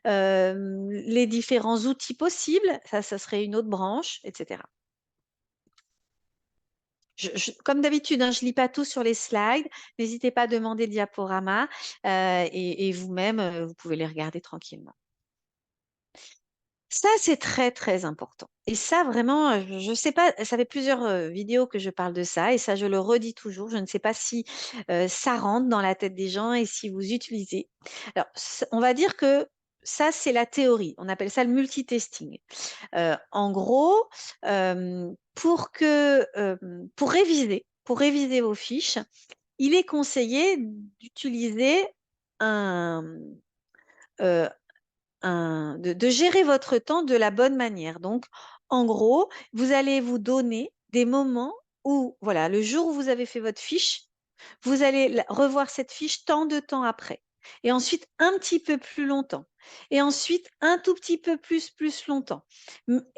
les différents outils possibles, ça serait une autre branche, etc. Comme d'habitude, hein, je ne lis pas tout sur les slides. N'hésitez pas à demander le diaporama et vous-même, vous pouvez les regarder tranquillement. Ça, c'est très, très important. Et ça, vraiment, je ne sais pas, ça fait plusieurs vidéos que je parle de ça, et ça, je le redis toujours. Je ne sais pas si ça rentre dans la tête des gens et si vous utilisez. Alors, on va dire que ça, c'est la théorie. On appelle ça le multitasking. En gros, pour réviser vos fiches, il est conseillé d'utiliser un, euh, de gérer votre temps de la bonne manière. Donc, en gros, vous allez vous donner des moments où, voilà, le jour où vous avez fait votre fiche, vous allez revoir cette fiche tant de temps après. Et ensuite, un petit peu plus longtemps. Et ensuite, un tout petit peu plus longtemps.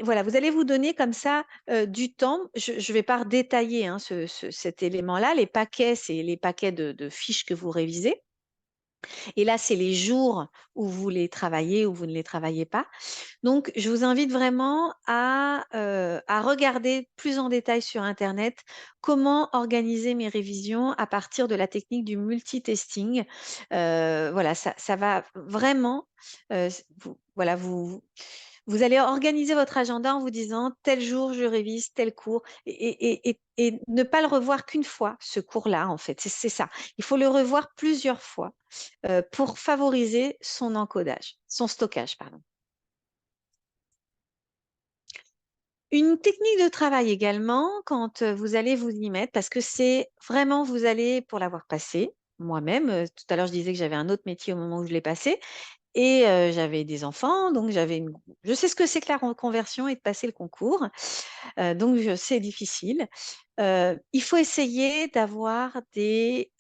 Voilà, vous allez vous donner comme ça du temps. Je ne vais pas détailler hein, cet élément-là. Les paquets, c'est les paquets de fiches que vous révisez. Et là, c'est les jours où vous les travaillez ou vous ne les travaillez pas. Donc, je vous invite vraiment à regarder plus en détail sur Internet comment organiser mes révisions à partir de la technique du multitasking. Voilà, ça va vraiment, voilà, vous allez organiser votre agenda en vous disant tel jour je révise tel cours et ne pas le revoir qu'une fois, ce cours-là, en fait. C'est ça. Il faut le revoir plusieurs fois pour favoriser son encodage, son stockage, pardon. Une technique de travail également, quand vous allez vous y mettre, parce que c'est vraiment, vous allez, pour l'avoir passé, moi-même, tout à l'heure je disais que j'avais un autre métier au moment où je l'ai passé, Et j'avais des enfants, donc je sais ce que c'est que la reconversion et de passer le concours. Donc c'est difficile. Il faut essayer d'avoir des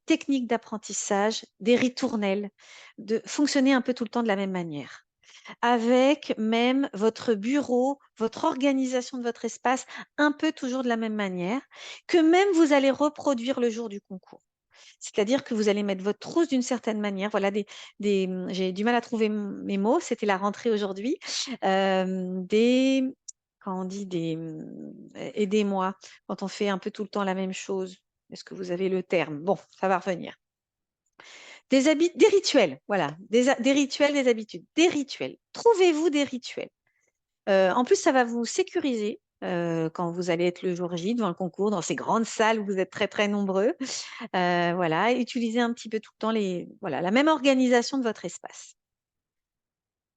techniques d'apprentissage, des ritournelles, de fonctionner un peu tout le temps de la même manière. Avec même votre bureau, votre organisation de votre espace, un peu toujours de la même manière, que même vous allez reproduire le jour du concours. C'est-à-dire que vous allez mettre votre trousse d'une certaine manière. Voilà, j'ai du mal à trouver mes mots, c'était la rentrée aujourd'hui. Des, quand on dit aidez-moi, quand on fait un peu tout le temps la même chose. Est-ce que vous avez le terme? Bon, ça va revenir. Des rituels, voilà, des rituels, des habitudes, des rituels. Trouvez-vous des rituels. En plus, ça va vous sécuriser quand vous allez être le jour J devant le concours, dans ces grandes salles où vous êtes très, très nombreux. Voilà, utilisez un petit peu tout le temps voilà, la même organisation de votre espace.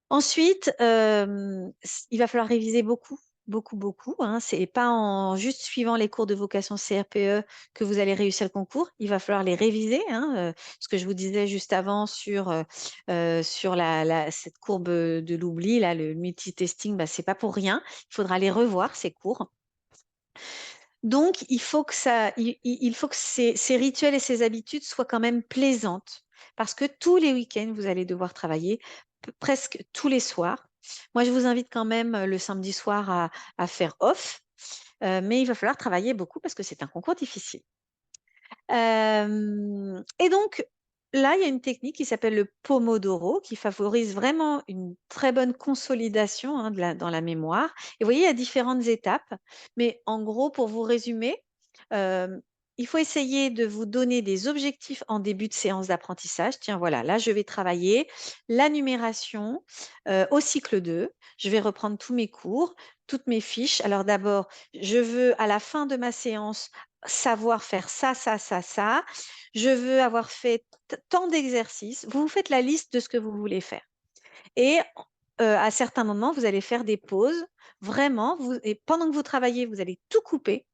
Ensuite, il va falloir réviser beaucoup, beaucoup, beaucoup, hein. C'est pas en juste suivant les cours de vocation CRPE que vous allez réussir le concours. Il va falloir les réviser, hein, ce que je vous disais juste avant sur cette courbe de l'oubli, là, le multitasking, bah, c'est pas pour rien. Il faudra les revoir, ces cours. Donc, il faut que ces rituels et ces habitudes soient quand même plaisantes parce que tous les week-ends, vous allez devoir travailler presque tous les soirs. Moi, je vous invite quand même le samedi soir à faire off, mais il va falloir travailler beaucoup parce que c'est un concours difficile. Et donc, là, il y a une technique qui s'appelle le Pomodoro qui favorise vraiment une très bonne consolidation, hein, dans la mémoire. Et vous voyez, il y a différentes étapes. Mais en gros, pour vous résumer, euh, il faut essayer de vous donner des objectifs en début de séance d'apprentissage. Tiens, voilà, là, je vais travailler la numération au cycle 2. Je vais reprendre tous mes cours, toutes mes fiches. Alors d'abord, je veux à la fin de ma séance savoir faire ça, ça, ça, ça. Je veux avoir fait tant d'exercices. Vous vous faites la liste de ce que vous voulez faire. Et à certains moments, vous allez faire des pauses. Vraiment, et pendant que vous travaillez, vous allez tout couper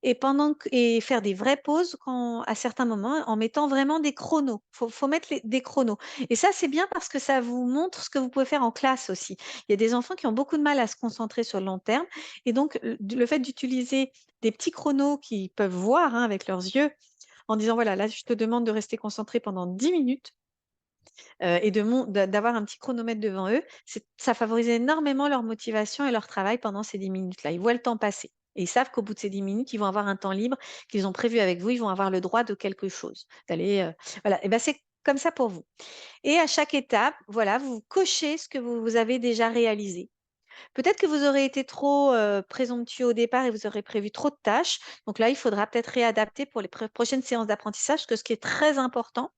et faire des vraies pauses à certains moments en mettant vraiment des chronos. Faut mettre des chronos. Et ça, c'est bien parce que ça vous montre ce que vous pouvez faire en classe aussi. Il y a des enfants qui ont beaucoup de mal à se concentrer sur le long terme. Et donc, le fait d'utiliser des petits chronos qu'ils peuvent voir, hein, avec leurs yeux en disant, voilà, là, je te demande de rester concentré pendant 10 minutes et d'avoir un petit chronomètre devant eux, ça favorise énormément leur motivation et leur travail pendant ces 10 minutes-là. Ils voient le temps passer. Et ils savent qu'au bout de ces 10 minutes, ils vont avoir un temps libre qu'ils ont prévu avec vous. Ils vont avoir le droit de quelque chose. Voilà. Et ben, c'est comme ça pour vous. Et à chaque étape, voilà, vous cochez ce que vous avez déjà réalisé. Peut-être que vous aurez été trop présomptueux au départ et vous aurez prévu trop de tâches. Donc là, il faudra peut-être réadapter pour les prochaines séances d'apprentissage, parce que ce qui est très important,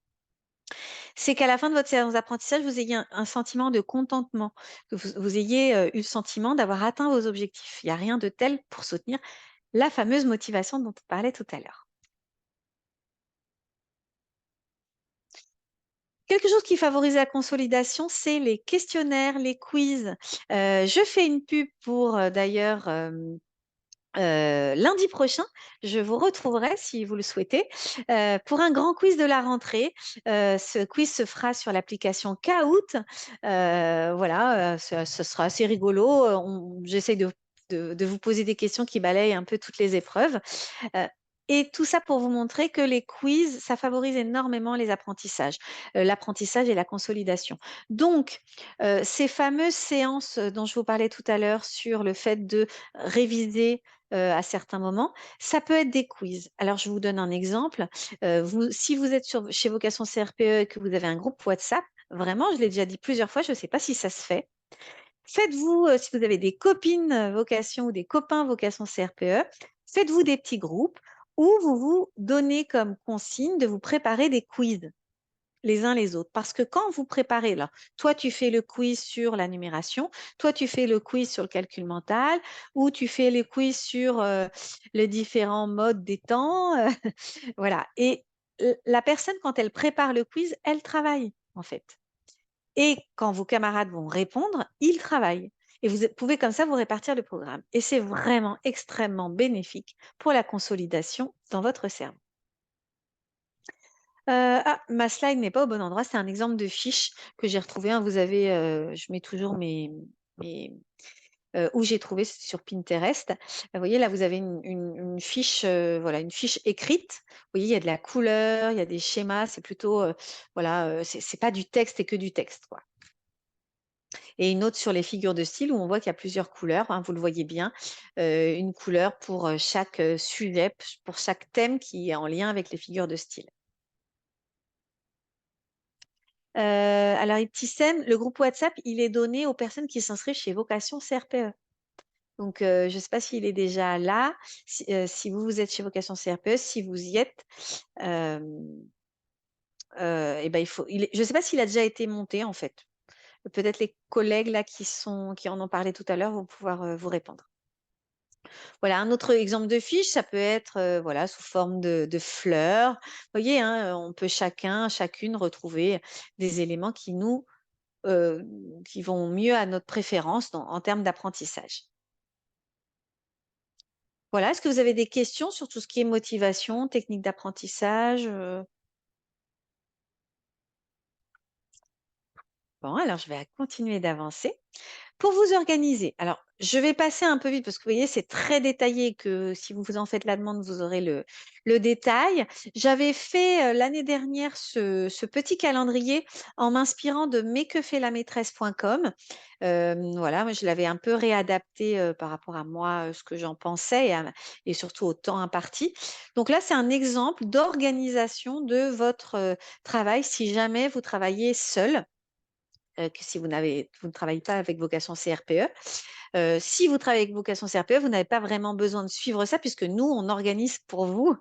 c'est qu'à la fin de votre séance d'apprentissage, vous ayez un sentiment de contentement, que vous ayez eu le sentiment d'avoir atteint vos objectifs. Il n'y a rien de tel pour soutenir la fameuse motivation dont on parlait tout à l'heure. Quelque chose qui favorise la consolidation, c'est les questionnaires, les quiz. Je fais une pub pour d'ailleurs lundi prochain, je vous retrouverai, si vous le souhaitez, pour un grand quiz de la rentrée. Ce quiz se fera sur l'application Kahoot. Voilà, ce sera assez rigolo. J'essaie de vous poser des questions qui balayent un peu toutes les épreuves. Euh, et tout ça pour vous montrer que les quiz, ça favorise énormément les apprentissages, l'apprentissage et la consolidation. Donc, ces fameuses séances dont je vous parlais tout à l'heure sur le fait de réviser à certains moments, ça peut être des quiz. Alors, je vous donne un exemple. Si vous êtes chez Vocation CRPE et que vous avez un groupe WhatsApp, vraiment, je l'ai déjà dit plusieurs fois, je ne sais pas si ça se fait. Faites-vous, si vous avez des copines vocation ou des copains vocation CRPE, faites-vous des petits groupes où vous vous donnez comme consigne de vous préparer des quiz les uns les autres. Parce que quand vous préparez, là, toi, tu fais le quiz sur la numération, toi, tu fais le quiz sur le calcul mental, ou tu fais les quiz sur les différents modes des temps. Voilà. Et la personne, quand elle prépare le quiz, elle travaille, en fait. Et quand vos camarades vont répondre, ils travaillent. Et vous pouvez comme ça vous répartir le programme. Et c'est vraiment extrêmement bénéfique pour la consolidation dans votre cerveau. Ma slide n'est pas au bon endroit. C'est un exemple de fiche que j'ai retrouvé, hein. Vous avez, je mets toujours mes où j'ai trouvé sur Pinterest. Vous voyez, là, vous avez une fiche, voilà, une fiche écrite. Vous voyez, il y a de la couleur, il y a des schémas. C'est plutôt, voilà, c'est pas du texte et que du texte, quoi. Et une autre sur les figures de style où on voit qu'il y a plusieurs couleurs, hein, vous le voyez bien, une couleur pour, chaque, sujet, pour chaque thème qui est en lien avec les figures de style. Alors Ibtissem, le groupe WhatsApp, il est donné aux personnes qui s'inscrivent chez Vocation CRPE. Donc, je ne sais pas s'il est déjà là, si vous, vous êtes chez Vocation CRPE, si vous y êtes, et ben, je ne sais pas s'il a déjà été monté en fait. Peut-être les collègues là qui en ont parlé tout à l'heure vont pouvoir, vous répondre. Voilà, un autre exemple de fiche, ça peut être, voilà, sous forme de fleurs. Vous voyez, hein, on peut chacune retrouver des éléments heu, qui vont mieux à notre préférence en termes d'apprentissage. Voilà, est-ce que vous avez des questions sur tout ce qui est motivation, technique d'apprentissage? Bon, alors je vais continuer d'avancer. Pour vous organiser, alors je vais passer un peu vite parce que vous voyez, c'est très détaillé que si vous vous en faites la demande, vous aurez le détail. J'avais fait l'année dernière ce petit calendrier en m'inspirant de mesquefaitlamétresse.com. Voilà, moi je l'avais un peu réadapté par rapport à moi, ce que j'en pensais et surtout au temps imparti. Donc là, c'est un exemple d'organisation de votre travail si jamais vous travaillez seul. Que si vous ne travaillez pas avec vocation CRPE. Si vous travaillez avec vocation CRPE, vous n'avez pas vraiment besoin de suivre ça puisque nous, on organise pour vous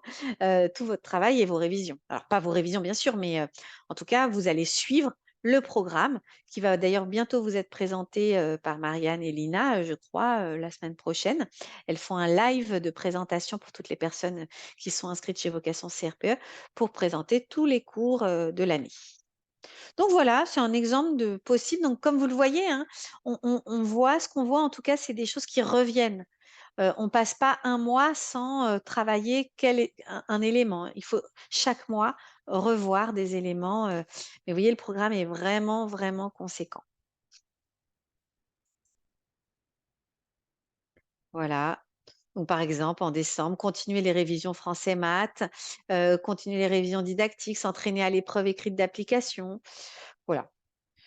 tout votre travail et vos révisions. Alors, pas vos révisions, bien sûr, mais en tout cas, vous allez suivre le programme qui va d'ailleurs bientôt vous être présenté par Marianne et Lina, je crois, la semaine prochaine. Elles font un live de présentation pour toutes les personnes qui sont inscrites chez Vocation CRPE pour présenter tous les cours de l'année. Donc voilà, c'est un exemple de possible. Donc comme vous le voyez, hein, on voit ce qu'on voit en tout cas, c'est des choses qui reviennent. On passe pas un mois sans, travailler quel est un élément. Il faut chaque mois revoir des éléments, mais vous voyez le programme est vraiment, vraiment conséquent. Voilà. Donc par exemple, en décembre, continuer les révisions français maths, continuer les révisions didactiques, s'entraîner à l'épreuve écrite d'application. Voilà.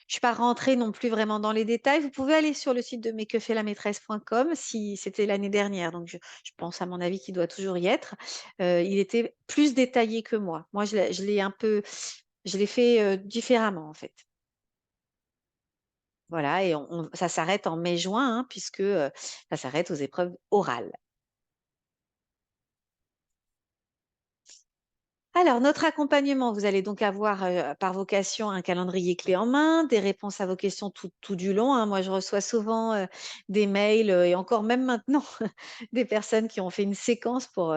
Je suis pas rentrée non plus vraiment dans les détails. Vous pouvez aller sur le site de mesquefaitlamétresse.com si c'était l'année dernière, donc je pense à mon avis qu'il doit toujours y être. Il était plus détaillé que moi. Moi, je l'ai fait, différemment en fait. Voilà et ça s'arrête en mai-juin, hein, puisque, ça s'arrête aux épreuves orales. Alors, notre accompagnement, vous allez donc avoir, par vocation un calendrier clé en main, des réponses à vos questions tout du long, hein. Moi, je reçois souvent, des mails, et encore même maintenant, des personnes qui ont fait une séquence pour,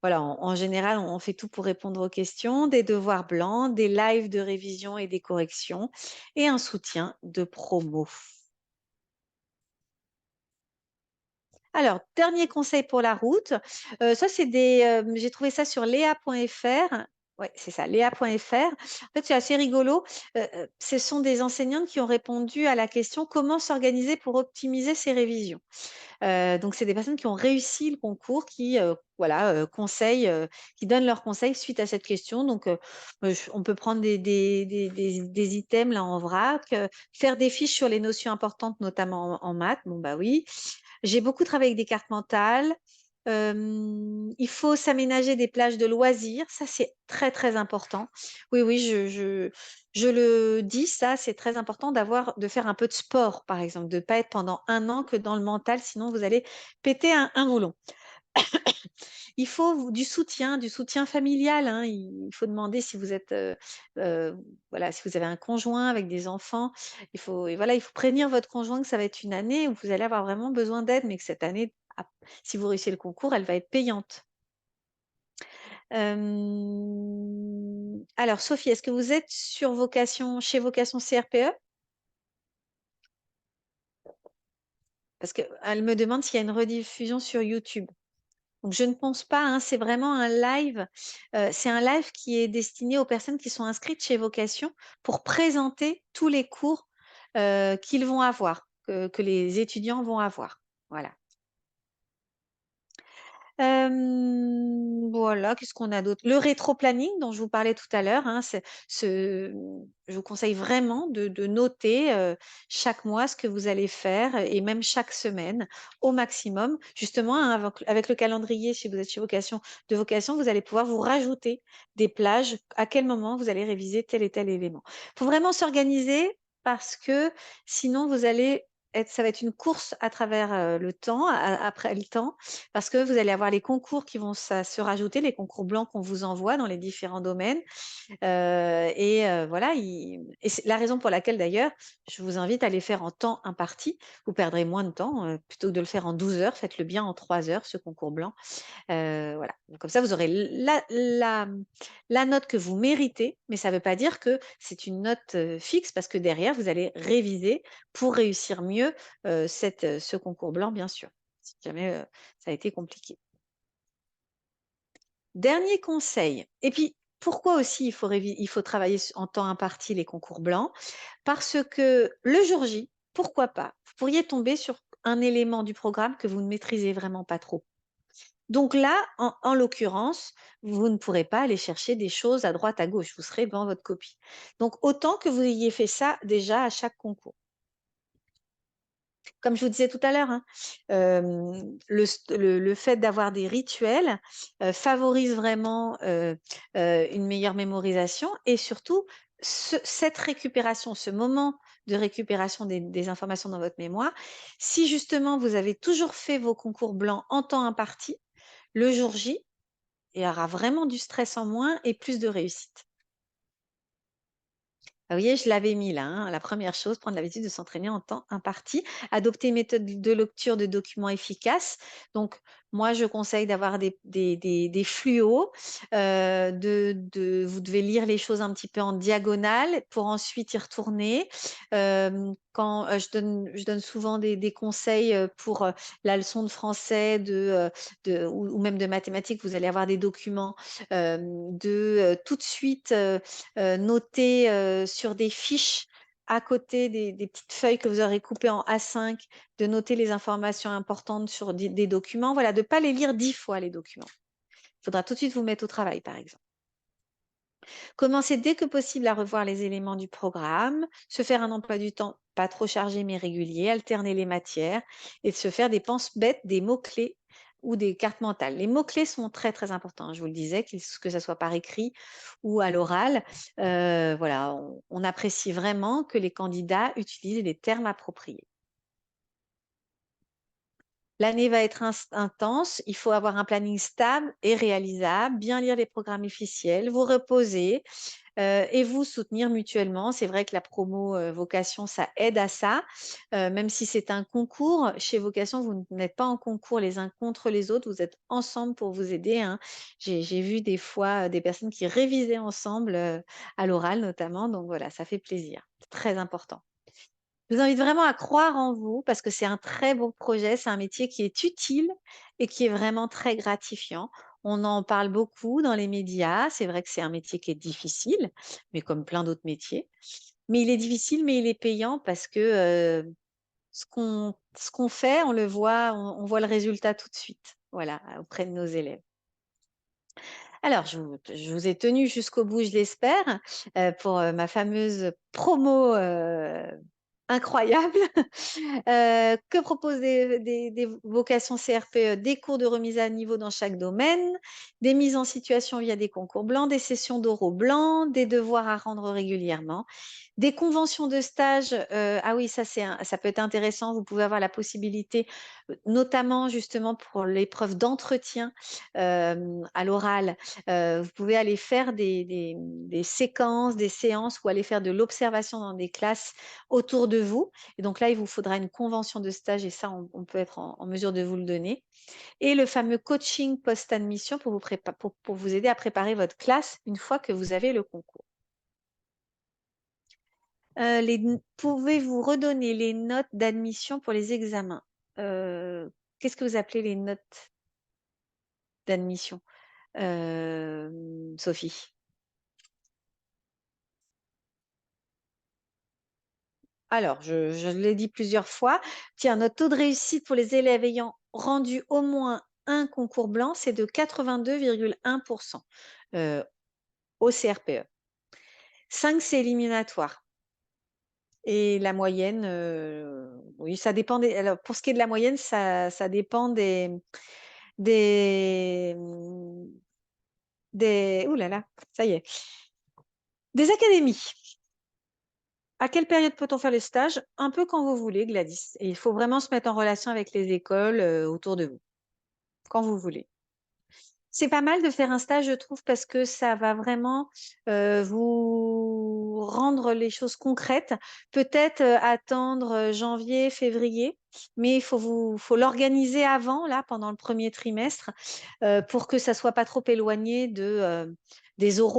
voilà, en général, on fait tout pour répondre aux questions, des devoirs blancs, des lives de révision et des corrections et un soutien de promo. Alors, dernier conseil pour la route, ça c'est j'ai trouvé ça sur léa.fr. Ouais, c'est ça, léa.fr. En fait, c'est assez rigolo. Ce sont des enseignantes qui ont répondu à la question: «Comment s'organiser pour optimiser ses révisions?» Donc c'est des personnes qui ont réussi le concours qui, voilà, conseillent, qui donnent leurs conseils suite à cette question. Donc, on peut prendre des items là en vrac, faire des fiches sur les notions importantes, notamment en maths. Bon, bah, oui. J'ai beaucoup travaillé avec des cartes mentales. Il faut s'aménager des plages de loisirs, ça c'est très, très important. Oui, oui, je le dis ça, c'est très important de faire un peu de sport, par exemple, de ne pas être pendant un an que dans le mental, sinon vous allez péter un boulon. Il faut du soutien familial, hein. Il faut demander si vous êtes, voilà, si vous avez un conjoint avec des enfants, il faut prévenir votre conjoint que ça va être une année où vous allez avoir vraiment besoin d'aide, mais que cette année, si vous réussissez le concours, elle va être payante. Alors Sophie, est-ce que vous êtes chez Vocation CRPE? Parce qu'elle me demande s'il y a une rediffusion sur YouTube. Donc je ne pense pas, hein, c'est vraiment un live, c'est un live qui est destiné aux personnes qui sont inscrites chez Vocation pour présenter tous les cours, qu'ils vont avoir, que les étudiants vont avoir. Voilà. Voilà, qu'est-ce qu'on a d'autre? Le rétro-planning dont je vous parlais tout à l'heure, hein, je vous conseille vraiment de noter, chaque mois ce que vous allez faire et même chaque semaine au maximum. Justement, hein, avec le calendrier, si vous êtes chez Vocation, vous allez pouvoir vous rajouter des plages, à quel moment vous allez réviser tel et tel élément. Il faut vraiment s'organiser parce que sinon vous allez ça va être une course à travers, le temps, après le temps, parce que vous allez avoir les concours qui vont se rajouter, les concours blancs qu'on vous envoie dans les différents domaines. Voilà, c'est la raison pour laquelle d'ailleurs, je vous invite à les faire en temps imparti. Vous perdrez moins de temps, plutôt que de le faire en 12 heures, faites-le bien en 3 heures, ce concours blanc. Voilà, donc comme ça, vous aurez la note que vous méritez, mais ça ne veut pas dire que c'est une note, fixe parce que derrière, vous allez réviser pour réussir mieux, ce concours blanc, bien sûr, si jamais, ça a été compliqué. Dernier conseil et puis pourquoi aussi il faut travailler en temps imparti les concours blancs? Parce que le jour J, pourquoi pas, vous pourriez tomber sur un élément du programme que vous ne maîtrisez vraiment pas trop. Donc là, en l'occurrence, vous ne pourrez pas aller chercher des choses à droite, à gauche, vous serez devant votre copie. Donc autant que vous ayez fait ça déjà à chaque concours. Comme je vous disais tout à l'heure, hein, le fait d'avoir des rituels, favorise vraiment, une meilleure mémorisation et surtout cette récupération, ce moment de récupération des informations dans votre mémoire, si justement vous avez toujours fait vos concours blancs en temps imparti, le jour J, il y aura vraiment du stress en moins et plus de réussite. Ah, vous voyez, je l'avais mis là, hein, la première chose, prendre l'habitude de s'entraîner en temps imparti, adopter une méthode de lecture de documents efficace. Donc, moi, je conseille d'avoir des fluos, vous devez lire les choses un petit peu en diagonale pour ensuite y retourner. Quand je donne souvent des conseils pour la leçon de français ou même de mathématiques, vous allez avoir des documents tout de suite noter, sur des fiches à côté des petites feuilles que vous aurez coupées en A5, de noter les informations importantes sur des documents. Voilà, de ne pas les lire 10 fois les documents. Il faudra tout de suite vous mettre au travail, par exemple. Commencez dès que possible à revoir les éléments du programme, se faire un emploi du temps pas trop chargé mais régulier, alterner les matières et de se faire des penses bêtes, des mots-clés ou des cartes mentales. Les mots-clés sont très très importants, hein, je vous le disais, que ce soit par écrit ou à l'oral. Voilà, on apprécie vraiment que les candidats utilisent les termes appropriés. L'année va être intense, il faut avoir un planning stable et réalisable, bien lire les programmes officiels, vous reposer, et vous soutenir mutuellement. C'est vrai que la promo, Vocation, ça aide à ça. Même si c'est un concours, chez Vocation, vous n'êtes pas en concours les uns contre les autres, vous êtes ensemble pour vous aider, hein. J'ai vu des fois, des personnes qui révisaient ensemble, à l'oral notamment, donc voilà, ça fait plaisir. C'est très important. Je vous invite vraiment à croire en vous parce que c'est un très beau projet, c'est un métier qui est utile et qui est vraiment très gratifiant. On en parle beaucoup dans les médias. C'est vrai que c'est un métier qui est difficile, mais comme plein d'autres métiers. Mais il est difficile, mais il est payant parce que ce qu'on fait, on le voit, on voit le résultat tout de suite, voilà, auprès de nos élèves. Alors, je vous ai tenu jusqu'au bout, je l'espère, pour ma fameuse promo incroyable. Que proposent des vocations CRPE? Des cours de remise à niveau dans chaque domaine, des mises en situation via des concours blancs, des sessions d'oraux blancs, des devoirs à rendre régulièrement, des conventions de stage. Ah oui, ça peut être intéressant. Vous pouvez avoir la possibilité, notamment justement pour l'épreuve d'entretien à l'oral, vous pouvez aller faire des séquences, des séances ou aller faire de l'observation dans des classes autour de vous. Et donc là, il vous faudra une convention de stage et ça, on peut être en mesure de vous le donner. Et le fameux coaching post-admission pour vous aider à préparer votre classe une fois que vous avez le concours. Pouvez-vous redonner les notes d'admission pour les examens? Qu'est-ce que vous appelez les notes? d'admission, Sophie? Alors, je l'ai dit plusieurs fois. Tiens, notre taux de réussite pour les élèves ayant rendu au moins un concours blanc, c'est de 82,1 au CRPE. 5, c'est éliminatoire. Et la moyenne, oui, ça dépend des. Alors, pour ce qui est de la moyenne, ça dépend des, mmh, ouh là là, ça y est, des académies. À quelle période peut-on faire les stages? Un peu quand vous voulez, Gladys. Et il faut vraiment se mettre en relation avec les écoles autour de vous, quand vous voulez. C'est pas mal de faire un stage, je trouve, parce que ça va vraiment vous rendre les choses concrètes. Peut-être attendre janvier, février, mais faut l'organiser avant, là, pendant le premier trimestre, pour que ça soit pas trop éloigné des oraux.